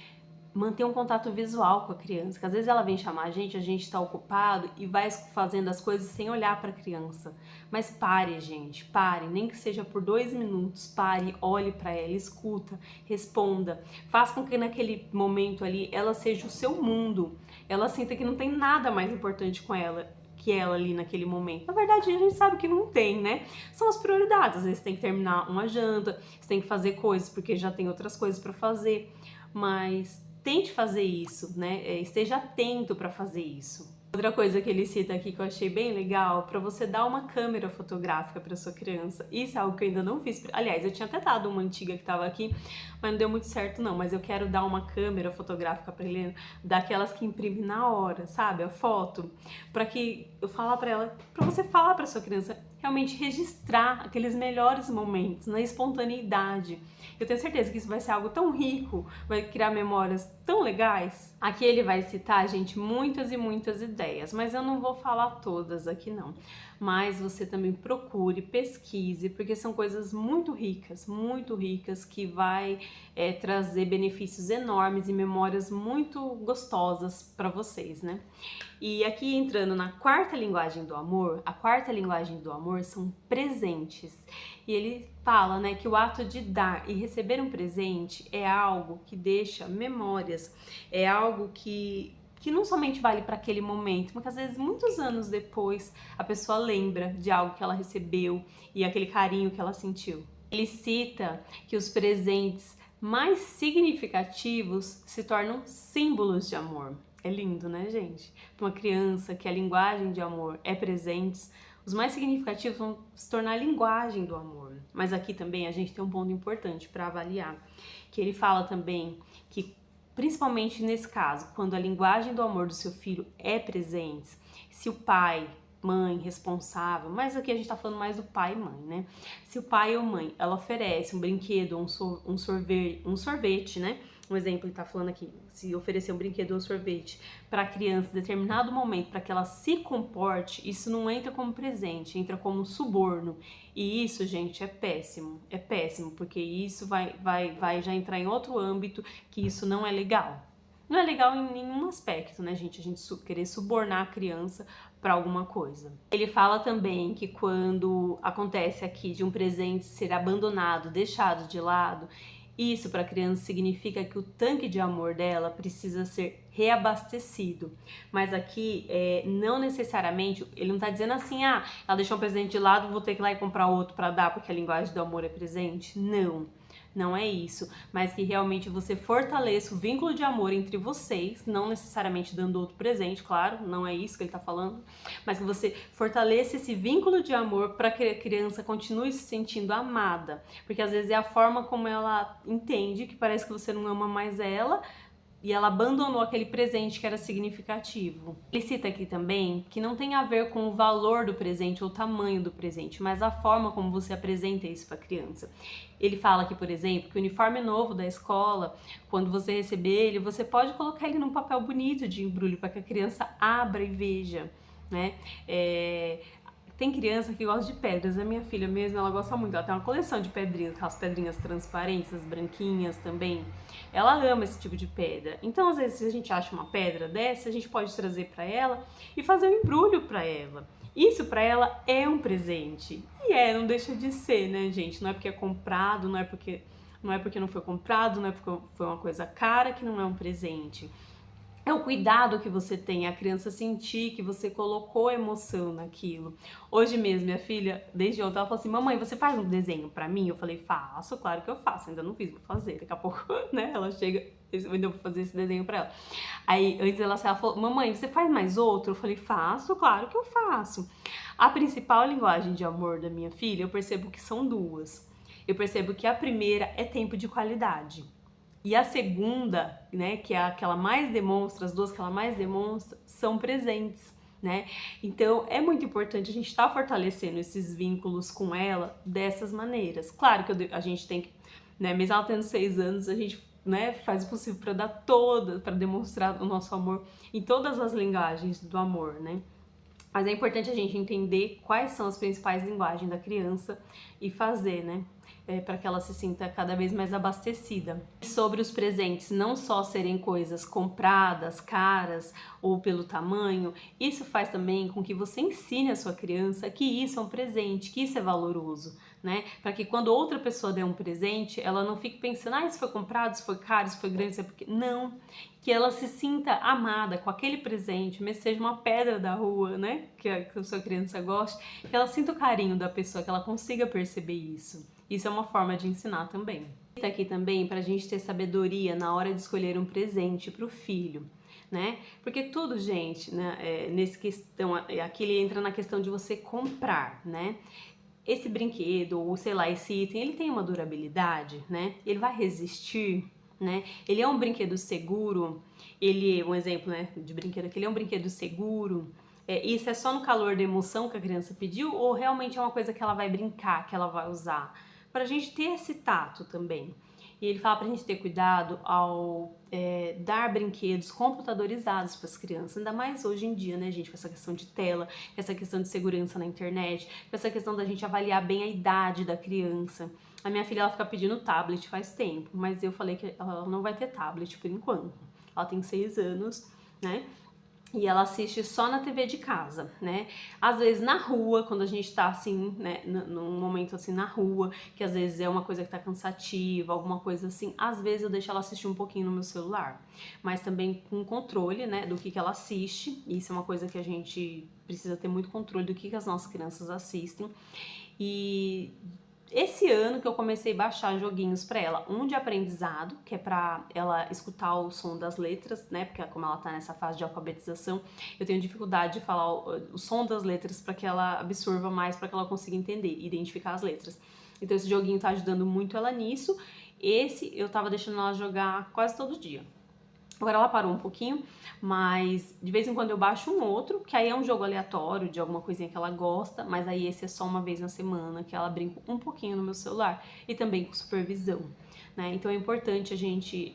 manter um contato visual com a criança, que às vezes ela vem chamar a gente está ocupado e vai fazendo as coisas sem olhar para a criança. Mas pare, gente, pare, nem que seja por 2 minutos, pare, olhe para ela, escuta, responda, faça com que naquele momento ali ela seja o seu mundo, ela sinta que não tem nada mais importante com ela que ela ali naquele momento. Na verdade, a gente sabe que não tem, né? São as prioridades. Às vezes tem que terminar uma janta, você tem que fazer coisas porque já tem outras coisas para fazer, mas tente fazer isso, né? Esteja atento para fazer isso. Outra coisa que ele cita aqui que eu achei bem legal, para você dar uma câmera fotográfica para sua criança. Isso é algo que eu ainda não fiz. Aliás, eu tinha até dado uma antiga que estava aqui, mas não deu muito certo não. Mas eu quero dar uma câmera fotográfica para ele, daquelas que imprime na hora, sabe? A foto, para que eu falar para ela, para você falar para sua criança realmente registrar aqueles melhores momentos na espontaneidade. Eu tenho certeza que isso vai ser algo tão rico, vai criar memórias tão legais. Aqui ele vai citar, gente, muitas e muitas ideias, mas eu não vou falar todas aqui não. Mas você também procure, pesquise, porque são coisas muito ricas que vai trazer benefícios enormes e memórias muito gostosas para vocês, né? E aqui entrando na quarta linguagem do amor, a quarta linguagem do amor são presentes. E ele fala, né, que o ato de dar e receber um presente é algo que deixa memórias, é algo que não somente vale para aquele momento, mas que às vezes muitos anos depois a pessoa lembra de algo que ela recebeu e aquele carinho que ela sentiu. Ele cita que os presentes mais significativos se tornam símbolos de amor. É lindo, né, gente? Para uma criança que a linguagem de amor é presentes, os mais significativos vão se tornar a linguagem do amor. Mas aqui também a gente tem um ponto importante para avaliar, que ele fala também que, principalmente nesse caso, quando a linguagem do amor do seu filho é presente, se o pai, mãe, responsável, mas aqui a gente tá falando mais do pai e mãe, né? Se o pai ou mãe, ela oferece um brinquedo, um sorvete, né? Um exemplo, ele tá falando aqui, se oferecer um brinquedo ou um sorvete para a criança em determinado momento, para que ela se comporte, isso não entra como presente, entra como suborno. E isso, gente, é péssimo, porque isso vai já entrar em outro âmbito, que isso não é legal. Não é legal em nenhum aspecto, né, gente? A gente querer subornar a criança para alguma coisa. Ele fala também que quando acontece aqui de um presente ser abandonado, deixado de lado, isso para a criança significa que o tanque de amor dela precisa ser reabastecido. Mas aqui, não necessariamente, ele não está dizendo assim, ela deixou um presente de lado, vou ter que ir lá e comprar outro para dar porque a linguagem do amor é presente. Não é isso, mas que realmente você fortaleça o vínculo de amor entre vocês, não necessariamente dando outro presente, claro, não é isso que ele tá falando, mas que você fortaleça esse vínculo de amor para que a criança continue se sentindo amada, porque às vezes é a forma como ela entende que parece que você não ama mais ela, e ela abandonou aquele presente que era significativo. Ele cita aqui também que não tem a ver com o valor do presente ou o tamanho do presente, mas a forma como você apresenta isso para a criança. Ele fala aqui, por exemplo, que o uniforme novo da escola, quando você receber ele, você pode colocar ele num papel bonito de embrulho para que a criança abra e veja, né? Tem criança que gosta de pedras, a minha filha mesmo, ela gosta muito, ela tem uma coleção de pedrinhas, aquelas pedrinhas transparentes, as branquinhas também, ela ama esse tipo de pedra. Então, às vezes, se a gente acha uma pedra dessa, a gente pode trazer para ela e fazer um embrulho para ela. Isso para ela é um presente. E não deixa de ser, né, gente? Não é porque é comprado, não é porque não foi comprado, não é porque foi uma coisa cara que não é um presente. É o cuidado que você tem, a criança sentir que você colocou emoção naquilo. Hoje mesmo, minha filha, desde ontem, ela falou assim: mamãe, você faz um desenho pra mim? Eu falei: faço, claro que eu faço, ainda não fiz, vou fazer. Daqui a pouco, né, ela chega, eu ainda vou fazer esse desenho pra ela. Aí, antes ela falou: mamãe, você faz mais outro? Eu falei: faço, claro que eu faço. A principal linguagem de amor da minha filha, eu percebo que são duas. Eu percebo que a primeira é tempo de qualidade. E a segunda, né, que é a que ela mais demonstra, as duas que ela mais demonstra, são presentes, né? Então, é muito importante a gente estar fortalecendo esses vínculos com ela dessas maneiras. Claro que a gente tem que, né, mesmo ela tendo 6 anos, a gente, né, faz o possível para dar para demonstrar o nosso amor em todas as linguagens do amor, né? Mas é importante a gente entender quais são as principais linguagens da criança e fazer, né? Para que ela se sinta cada vez mais abastecida. Sobre os presentes não só serem coisas compradas, caras ou pelo tamanho, isso faz também com que você ensine a sua criança que isso é um presente, que isso é valoroso, né? Para que quando outra pessoa der um presente, ela não fique pensando: isso foi comprado, isso foi caro, isso foi grande, isso é porque... Não, que ela se sinta amada com aquele presente, mesmo seja uma pedra da rua, né? Que a sua criança goste, que ela sinta o carinho da pessoa, que ela consiga perceber isso. Isso é uma forma de ensinar também. Está aqui também para a gente ter sabedoria na hora de escolher um presente para o filho, né? Porque tudo, gente, né, nesse questão, aqui ele entra na questão de você comprar, né? Esse brinquedo, ou sei lá, esse item, ele tem uma durabilidade, né? Ele vai resistir, né? Ele é um brinquedo seguro, um exemplo, né, de brinquedo aqui, ele é um brinquedo seguro. Isso é só no calor da emoção que a criança pediu, ou realmente é uma coisa que ela vai brincar, que ela vai usar? Para a gente ter esse tato também. E ele fala para a gente ter cuidado ao dar brinquedos computadorizados para as crianças, ainda mais hoje em dia, né, gente, com essa questão de tela, com essa questão de segurança na internet, com essa questão da gente avaliar bem a idade da criança. A minha filha, ela fica pedindo tablet faz tempo, mas eu falei que ela não vai ter tablet por enquanto. Ela tem 6 anos, né? E ela assiste só na TV de casa, né? Às vezes na rua, quando a gente tá assim, né, num momento assim na rua, que às vezes é uma coisa que tá cansativa, alguma coisa assim, às vezes eu deixo ela assistir um pouquinho no meu celular. Mas também com controle, né, do que ela assiste. Isso é uma coisa que a gente precisa ter muito controle do que as nossas crianças assistem. E esse ano que eu comecei a baixar joguinhos para ela, um de aprendizado, que é para ela escutar o som das letras, né? Porque como ela tá nessa fase de alfabetização, eu tenho dificuldade de falar o som das letras para que ela absorva mais, para que ela consiga entender, identificar as letras. Então esse joguinho tá ajudando muito ela nisso. Esse eu tava deixando ela jogar quase todo dia. Agora ela parou um pouquinho, mas de vez em quando eu baixo um outro, que aí é um jogo aleatório de alguma coisinha que ela gosta, mas aí esse é só uma vez na semana, que ela brinca um pouquinho no meu celular e também com supervisão, né? Então é importante a gente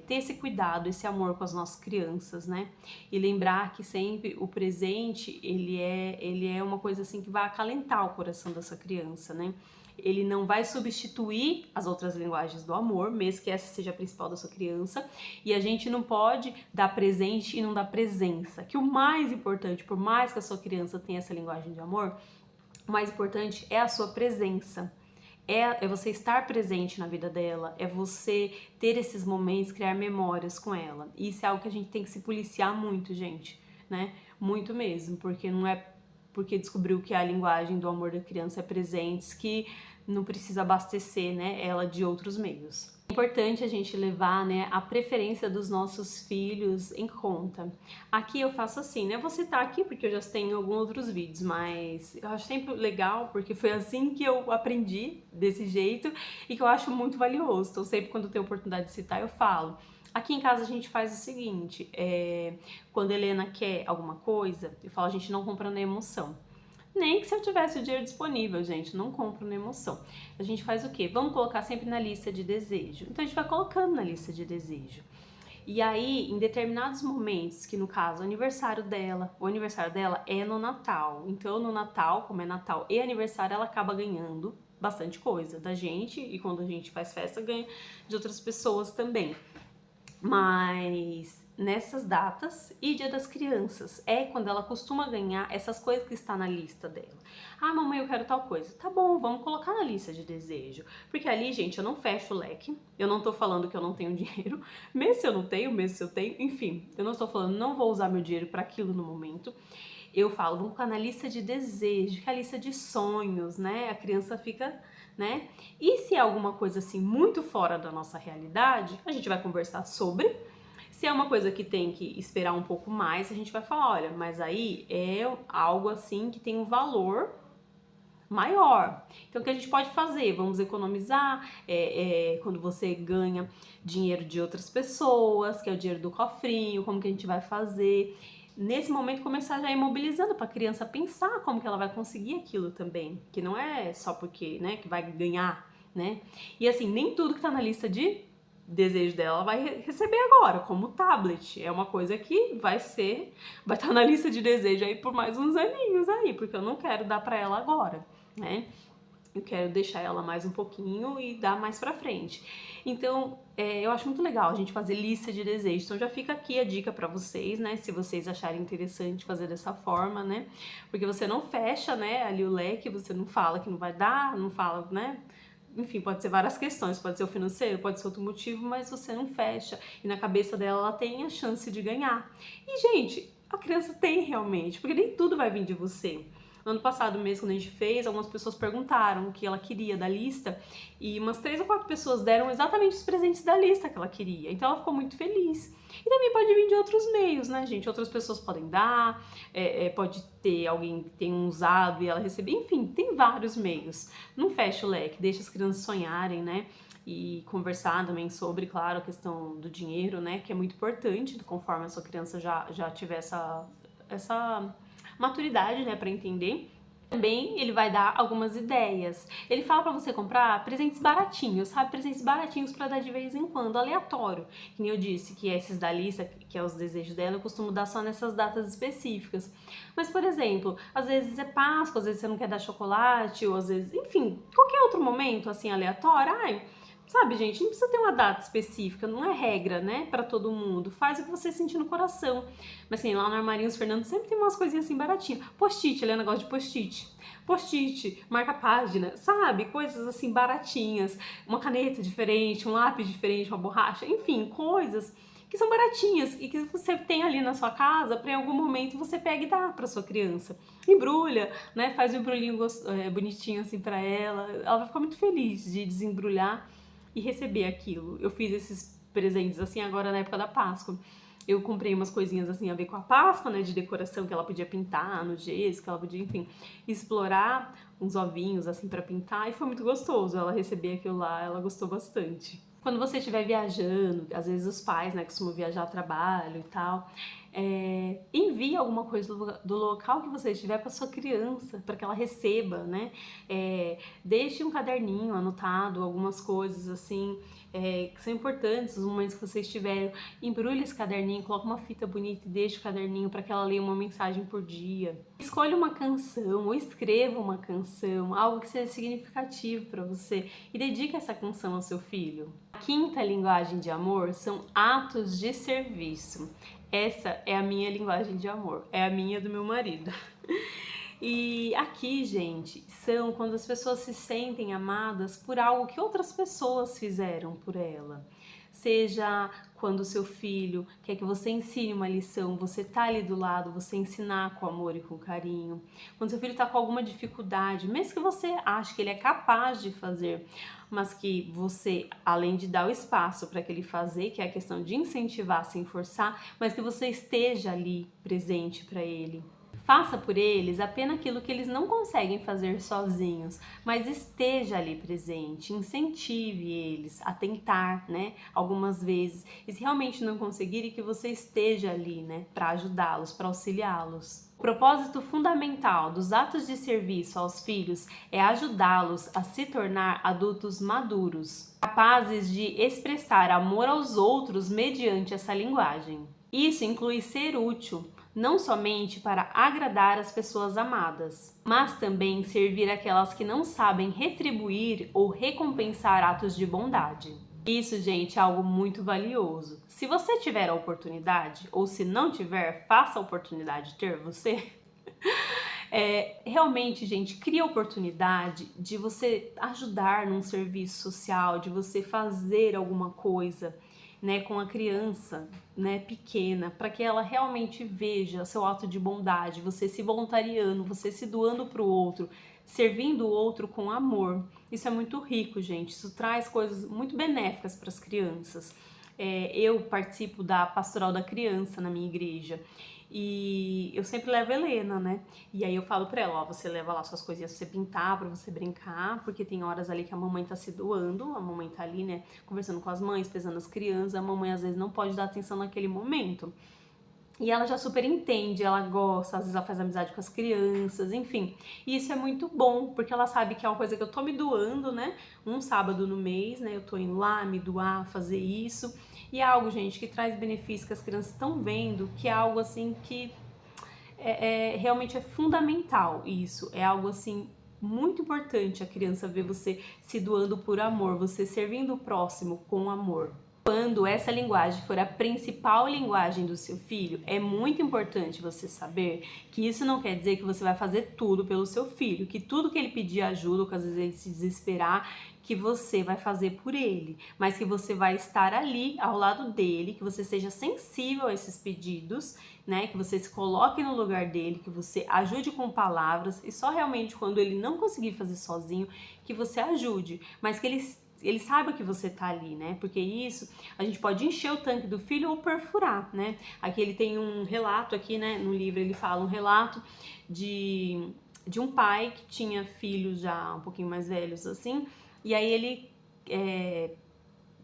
ter esse cuidado, esse amor com as nossas crianças, né? E lembrar que sempre o presente, ele é uma coisa assim que vai acalentar o coração dessa criança, né? Ele não vai substituir as outras linguagens do amor, mesmo que essa seja a principal da sua criança. E a gente não pode dar presente e não dar presença. Que o mais importante, por mais que a sua criança tenha essa linguagem de amor, o mais importante é a sua presença. É você estar presente na vida dela, é você ter esses momentos, criar memórias com ela. E isso é algo que a gente tem que se policiar muito, gente, né? Muito mesmo, porque não é porque descobriu que a linguagem do amor da criança é presentes que não precisa abastecer, né, ela de outros meios. É importante a gente levar, né, a preferência dos nossos filhos em conta. Aqui eu faço assim, né, vou citar aqui porque eu já tenho em alguns outros vídeos, mas eu acho sempre legal porque foi assim que eu aprendi desse jeito e que eu acho muito valioso. Então sempre quando eu tenho oportunidade de citar eu falo. Aqui em casa a gente faz o seguinte, quando a Helena quer alguma coisa, eu falo, a gente não compra na emoção. Nem que se eu tivesse o dinheiro disponível, gente, não compro na emoção. A gente faz o quê? Vamos colocar sempre na lista de desejo. Então a gente vai colocando na lista de desejo. E aí, em determinados momentos, que no caso o aniversário dela é no Natal. Então no Natal, como é Natal e aniversário, ela acaba ganhando bastante coisa da gente. E quando a gente faz festa, ganha de outras pessoas também. Mas nessas datas e Dia das Crianças é quando ela costuma ganhar essas coisas que está na lista dela. Ah, mamãe, eu quero tal coisa. Tá bom, vamos colocar na lista de desejo. Porque ali, gente, eu não fecho o leque. Eu não tô falando que eu não tenho dinheiro. Mesmo se eu não tenho, mesmo se eu tenho, enfim. Eu não estou falando, não vou usar meu dinheiro para aquilo no momento. Eu falo, vamos colocar na lista de desejo, que é a lista de sonhos, né? A criança fica, né? E se é alguma coisa assim muito fora da nossa realidade, a gente vai conversar sobre. Se é uma coisa que tem que esperar um pouco mais, a gente vai falar, olha, mas aí é algo assim que tem um valor maior. Então o que a gente pode fazer? Vamos economizar quando você ganha dinheiro de outras pessoas, que é o dinheiro do cofrinho, como que a gente vai fazer? Nesse momento começar já imobilizando para a criança pensar como que ela vai conseguir aquilo também, que não é só porque, né, que vai ganhar, né? E assim, nem tudo que tá na lista de desejo dela vai receber agora, como o tablet. É uma coisa que vai estar na lista de desejo aí por mais uns aninhos aí, porque eu não quero dar para ela agora, né? Eu quero deixar ela mais um pouquinho e dar mais pra frente. Então, eu acho muito legal a gente fazer lista de desejos. Então, já fica aqui a dica pra vocês, né? Se vocês acharem interessante fazer dessa forma, né? Porque você não fecha, né, ali o leque, você não fala que não vai dar, não fala, né? Enfim, pode ser várias questões, pode ser o financeiro, pode ser outro motivo, mas você não fecha. E na cabeça dela, ela tem a chance de ganhar. E, gente, a criança tem realmente, porque nem tudo vai vir de você. No ano passado mesmo, quando a gente fez, algumas pessoas perguntaram o que ela queria da lista e umas 3 ou 4 pessoas deram exatamente os presentes da lista que ela queria. Então ela ficou muito feliz. E também pode vir de outros meios, né, gente? Outras pessoas podem dar, pode ter alguém que tem um usado e ela receber. Enfim, tem vários meios. Não fecha o leque, deixa as crianças sonharem, né? E conversar também sobre, claro, a questão do dinheiro, né? Que é muito importante, conforme a sua criança já tiver essa maturidade, né, para entender. Também ele vai dar algumas ideias. Ele fala para você comprar presentes baratinhos, sabe? Presentes baratinhos para dar de vez em quando, aleatório. Que nem eu disse, que esses da lista, que é os desejos dela, eu costumo dar só nessas datas específicas. Mas, por exemplo, às vezes é Páscoa, às vezes você não quer dar chocolate, ou às vezes, enfim, qualquer outro momento assim aleatório, sabe, gente, não precisa ter uma data específica, não é regra, né, pra todo mundo. Faz o que você sentir no coração. Mas assim, lá no Armarinhos Fernando sempre tem umas coisinhas assim baratinhas. Post-it, ele é um negócio de post-it. Post-it, marca-página, sabe? Coisas assim baratinhas. Uma caneta diferente, um lápis diferente, uma borracha, enfim, coisas que são baratinhas e que você tem ali na sua casa para em algum momento você pega e dá para sua criança. Embrulha, né? Faz um embrulhinho bonitinho assim para ela. Ela vai ficar muito feliz de desembrulhar e receber aquilo. Eu fiz esses presentes assim agora na época da Páscoa. Eu comprei umas coisinhas assim a ver com a Páscoa, né, de decoração que ela podia pintar no gesso, que ela podia, enfim, explorar uns ovinhos assim para pintar e foi muito gostoso ela receber aquilo lá, ela gostou bastante. Quando você estiver viajando, às vezes os pais, né, costumam viajar a trabalho e tal, envie alguma coisa do local que você estiver para sua criança, para que ela receba, né? Deixe um caderninho anotado, algumas coisas assim, que são importantes, os momentos que vocês tiveram. Embrulhe esse caderninho, coloque uma fita bonita e deixe o caderninho para que ela leia uma mensagem por dia. Escolha uma canção ou escreva uma canção, algo que seja significativo para você e dedique essa canção ao seu filho. A quinta linguagem de amor são atos de serviço. Essa é a minha linguagem de amor, é a minha e do meu marido. E aqui, gente, são quando as pessoas se sentem amadas por algo que outras pessoas fizeram por ela. Seja quando o seu filho quer que você ensine uma lição, você tá ali do lado, você ensinar com amor e com carinho. Quando seu filho tá com alguma dificuldade, mesmo que você ache que ele é capaz de fazer, mas que você, além de dar o espaço para que ele fazer, que é a questão de incentivar sem forçar, mas que você esteja ali presente para ele. Faça por eles apenas aquilo que eles não conseguem fazer sozinhos, mas esteja ali presente, incentive eles a tentar, né, algumas vezes. E se realmente não conseguirem, que você esteja ali, né, para ajudá-los, para auxiliá-los. O propósito fundamental dos atos de serviço aos filhos é ajudá-los a se tornar adultos maduros, capazes de expressar amor aos outros mediante essa linguagem. Isso inclui ser útil, não somente para agradar as pessoas amadas, mas também servir aquelas que não sabem retribuir ou recompensar atos de bondade. Isso, gente, é algo muito valioso. Se você tiver a oportunidade, ou se não tiver, faça a oportunidade ter você. Realmente, gente, cria a oportunidade de você ajudar num serviço social, de você fazer alguma coisa, né, com a criança, né, pequena, para que ela realmente veja seu ato de bondade, você se voluntariando, você se doando para o outro, servindo o outro com amor. Isso é muito rico, gente. Isso traz coisas muito benéficas para as crianças. Eu participo da Pastoral da Criança na minha igreja. E eu sempre levo a Helena, né? E aí eu falo pra ela, ó, você leva lá suas coisinhas pra você pintar, pra você brincar, porque tem horas ali que a mamãe tá se doando, a mamãe tá ali, né, conversando com as mães, pesando as crianças, a mamãe às vezes não pode dar atenção naquele momento. E ela já super entende, ela gosta, às vezes ela faz amizade com as crianças, enfim. E isso é muito bom, porque ela sabe que é uma coisa que eu tô me doando, né? Um sábado no mês, né? Eu tô indo lá me doar, fazer isso. E é algo, gente, que traz benefícios que as crianças estão vendo, que é algo assim que realmente é fundamental isso. É algo assim muito importante a criança ver você se doando por amor, você servindo o próximo com amor. Quando essa linguagem for a principal linguagem do seu filho, é muito importante você saber que isso não quer dizer que você vai fazer tudo pelo seu filho, que tudo que ele pedir ajuda, ou que às vezes ele se desesperar, que você vai fazer por ele, mas que você vai estar ali ao lado dele, que você seja sensível a esses pedidos, né? Que você se coloque no lugar dele, que você ajude com palavras, e só realmente quando ele não conseguir fazer sozinho, que você ajude, mas que ele saiba que você tá ali, né? Porque isso, a gente pode encher o tanque do filho ou perfurar, né? Aqui ele tem um relato aqui, né? No livro ele fala um relato de um pai que tinha filhos já um pouquinho mais velhos assim, e aí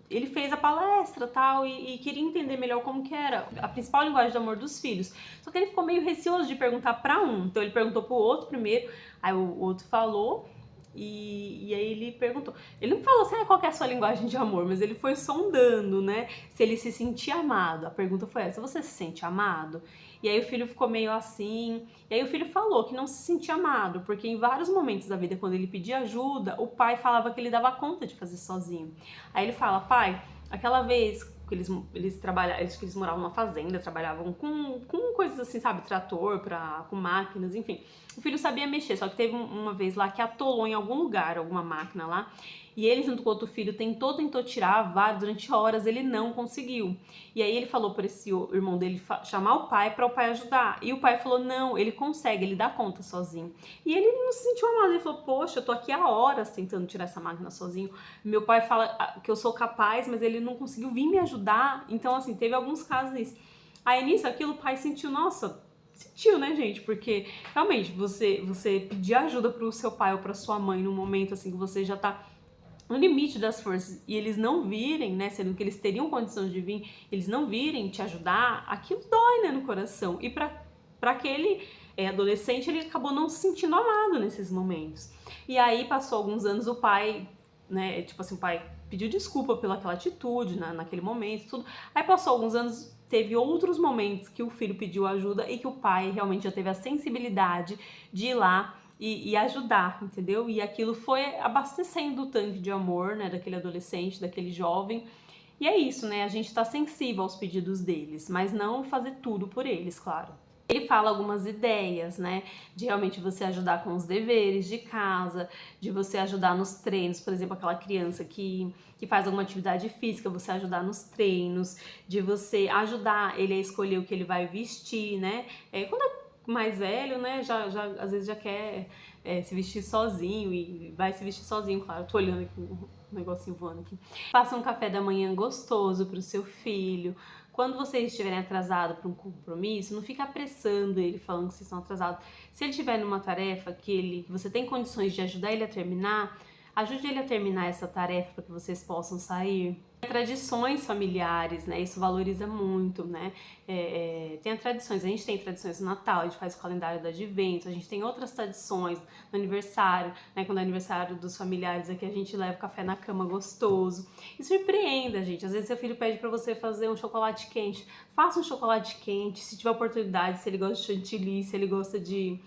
ele fez a palestra tal e queria entender melhor como que era a principal linguagem do amor dos filhos. Só que ele ficou meio receoso de perguntar para um, então ele perguntou pro outro primeiro, aí o outro falou. E aí ele perguntou, ele não falou assim, qual que é a sua linguagem de amor, mas ele foi sondando, né, se ele se sentia amado. A pergunta foi essa, você se sente amado? E aí o filho ficou meio assim, e aí o filho falou que não se sentia amado, porque em vários momentos da vida, quando ele pedia ajuda, o pai falava que ele dava conta de fazer sozinho. Aí ele fala, pai, aquela vez que eles moravam numa fazenda, trabalhavam com coisas assim, sabe, trator, com máquinas, enfim. O filho sabia mexer, só que teve uma vez lá que atolou em algum lugar, alguma máquina lá, e ele junto com outro filho tentou tirar vários, durante horas ele não conseguiu. E aí ele falou para esse irmão dele chamar o pai para o pai ajudar. E o pai falou, não, ele consegue, ele dá conta sozinho. E ele não se sentiu amado, ele falou, poxa, eu tô aqui há horas tentando tirar essa máquina sozinho. Meu pai fala que eu sou capaz, mas ele não conseguiu vir me ajudar. Então, assim, teve alguns casos nisso. Aí nisso, aquilo o pai sentiu, nossa, sentiu, né, gente? Porque realmente você pedir ajuda pro seu pai ou pra sua mãe num momento assim que você já tá no limite das forças e eles não virem, né, sendo que eles teriam condições de vir, eles não virem te ajudar, aquilo dói, né, no coração. E pra aquele adolescente, ele acabou não se sentindo amado nesses momentos. E aí passou alguns anos, o pai, né, tipo assim, o pai pediu desculpa pelaquela atitude, naquele momento, tudo. Aí passou alguns anos, teve outros momentos que o filho pediu ajuda e que o pai realmente já teve a sensibilidade de ir lá e ajudar, entendeu? E aquilo foi abastecendo o tanque de amor, né, daquele adolescente, daquele jovem. E é isso, né? A gente tá sensível aos pedidos deles, mas não fazer tudo por eles, claro. Ele fala algumas ideias, né, de realmente você ajudar com os deveres de casa, de você ajudar nos treinos, por exemplo, aquela criança que faz alguma atividade física, você ajudar nos treinos, de você ajudar ele a escolher o que ele vai vestir, né, quando é mais velho, né, já às vezes já quer se vestir sozinho e vai se vestir sozinho, claro, eu tô olhando aqui um negocinho voando aqui. Faça um café da manhã gostoso pro seu filho. quando vocês estiverem atrasados para um compromisso, não fica apressando ele, falando que vocês estão atrasados. Se ele estiver numa tarefa que você tem condições de ajudar ele a terminar, ajude ele a terminar essa tarefa para que vocês possam sair. Tradições familiares, né? Isso valoriza muito, né? Tem tradições, a gente tem tradições no Natal, a gente faz o calendário do Advento, a gente tem outras tradições no aniversário, né? Quando é aniversário dos familiares aqui, a gente leva o café na cama gostoso. E surpreenda, gente. Às vezes seu filho pede para você fazer um chocolate quente. Faça um chocolate quente, se tiver oportunidade, se ele gosta de chantilly, se ele gosta de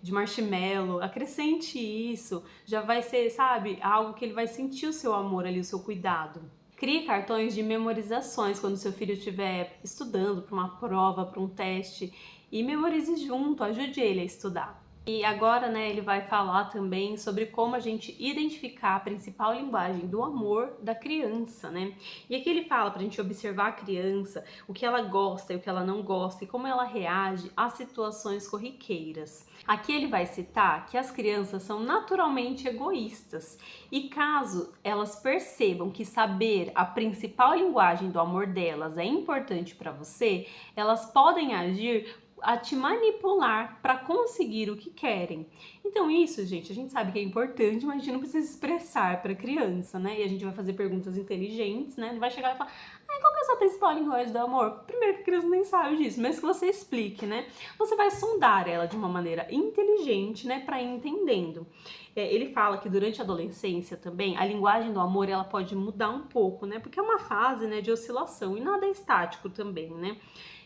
marshmallow, acrescente isso, já vai ser, sabe, algo que ele vai sentir o seu amor ali, o seu cuidado. Crie cartões de memorizações quando seu filho estiver estudando para uma prova, para um teste, e memorize junto, ajude ele a estudar. E agora, né, ele vai falar também sobre como a gente identificar a principal linguagem do amor da criança, né? E aqui ele fala pra gente observar a criança, o que ela gosta e o que ela não gosta e como ela reage às situações corriqueiras. Aqui ele vai citar que as crianças são naturalmente egoístas e caso elas percebam que saber a principal linguagem do amor delas é importante para você, elas podem agir a te manipular para conseguir o que querem. Então isso, gente, a gente sabe que é importante, mas a gente não precisa expressar para criança, né? E a gente vai fazer perguntas inteligentes, né? Não vai chegar e falar, qual que é a sua principal linguagem do amor? Primeiro que a criança nem sabe disso, mesmo que você explique, né? Você vai sondar ela de uma maneira inteligente, né? Para ir entendendo. Ele fala que durante a adolescência também, a linguagem do amor, ela pode mudar um pouco, né? Porque é uma fase, né, de oscilação e nada é estático também, né?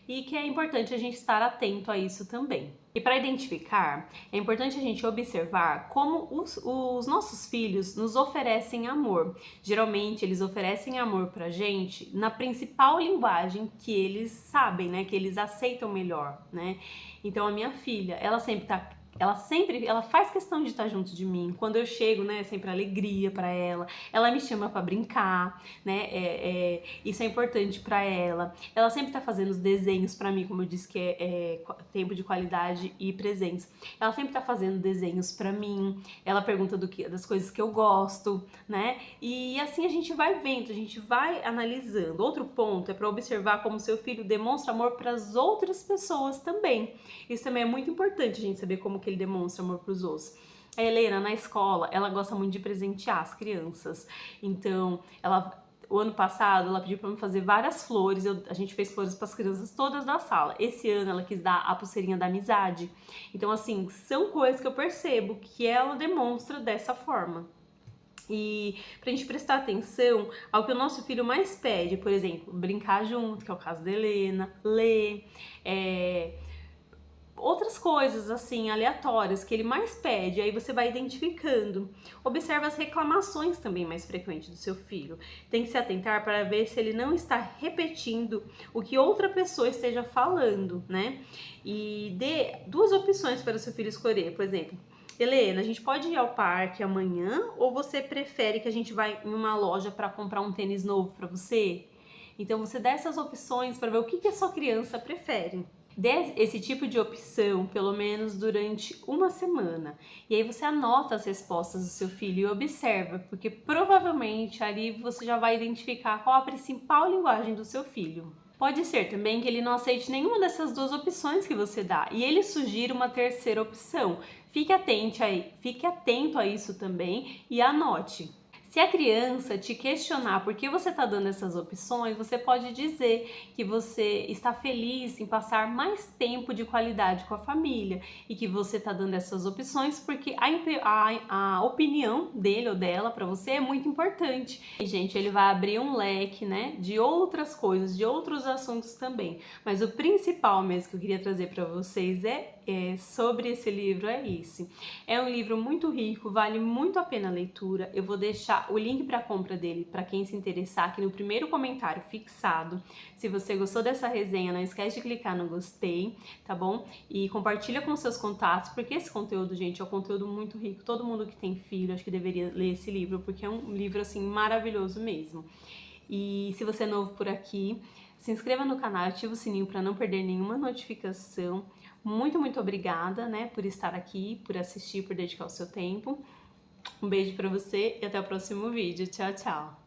E que é importante a gente estar atento a isso também. E para identificar, é importante a gente observar como os nossos filhos nos oferecem amor. Geralmente, eles oferecem amor pra gente na principal linguagem que eles sabem, né? Que eles aceitam melhor, né? Então, a minha filha, ela faz questão de estar junto de mim. Quando eu chego, né, é sempre alegria para ela. Ela me chama para brincar, né? Isso é importante para ela. Ela sempre tá fazendo os desenhos para mim, como eu disse que é tempo de qualidade e presentes. Ela sempre tá fazendo desenhos para mim. Ela pergunta das coisas que eu gosto, né? E assim a gente vai vendo, a gente vai analisando. Outro ponto é para observar como seu filho demonstra amor para as outras pessoas também. Isso também é muito importante a gente saber como que ele demonstra amor para os outros. A Helena, na escola, ela gosta muito de presentear as crianças. Então, o ano passado, ela pediu para mim fazer várias flores. A gente fez flores para as crianças todas da sala. Esse ano, ela quis dar a pulseirinha da amizade. Então, assim, são coisas que eu percebo que ela demonstra dessa forma. E pra gente prestar atenção ao que o nosso filho mais pede, por exemplo, brincar junto, que é o caso da Helena, ler, outras coisas assim aleatórias que ele mais pede, aí você vai identificando. Observe as reclamações também mais frequentes do seu filho. Tem que se atentar para ver se ele não está repetindo o que outra pessoa esteja falando, né? E dê duas opções para o seu filho escolher, por exemplo. Helena, a gente pode ir ao parque amanhã ou você prefere que a gente vá em uma loja para comprar um tênis novo para você? Então você dá essas opções para ver o que a sua criança prefere. Dê esse tipo de opção pelo menos durante uma semana. E aí você anota as respostas do seu filho e observa, porque provavelmente ali você já vai identificar qual a principal linguagem do seu filho. Pode ser também que ele não aceite nenhuma dessas duas opções que você dá e ele sugira uma terceira opção. Fique atento a isso também e anote. Se a criança te questionar por que você está dando essas opções, você pode dizer que você está feliz em passar mais tempo de qualidade com a família e que você está dando essas opções porque a opinião dele ou dela para você é muito importante. E, gente, ele vai abrir um leque, né, de outras coisas, de outros assuntos também. Mas o principal mesmo que eu queria trazer para vocês sobre esse livro é esse. É um livro muito rico, vale muito a pena a leitura. Eu vou deixar o link para compra dele para quem se interessar aqui no primeiro comentário fixado. Se você gostou dessa resenha, não esquece de clicar no gostei, tá bom? E compartilha com seus contatos, porque esse conteúdo, gente, é um conteúdo muito rico. Todo mundo que tem filho, acho que deveria ler esse livro, porque é um livro, assim, maravilhoso mesmo. E se você é novo por aqui, se inscreva no canal, ativa o sininho para não perder nenhuma notificação. Muito, muito obrigada, né, por estar aqui, por assistir, por dedicar o seu tempo. Um beijo pra você e até o próximo vídeo. Tchau, tchau!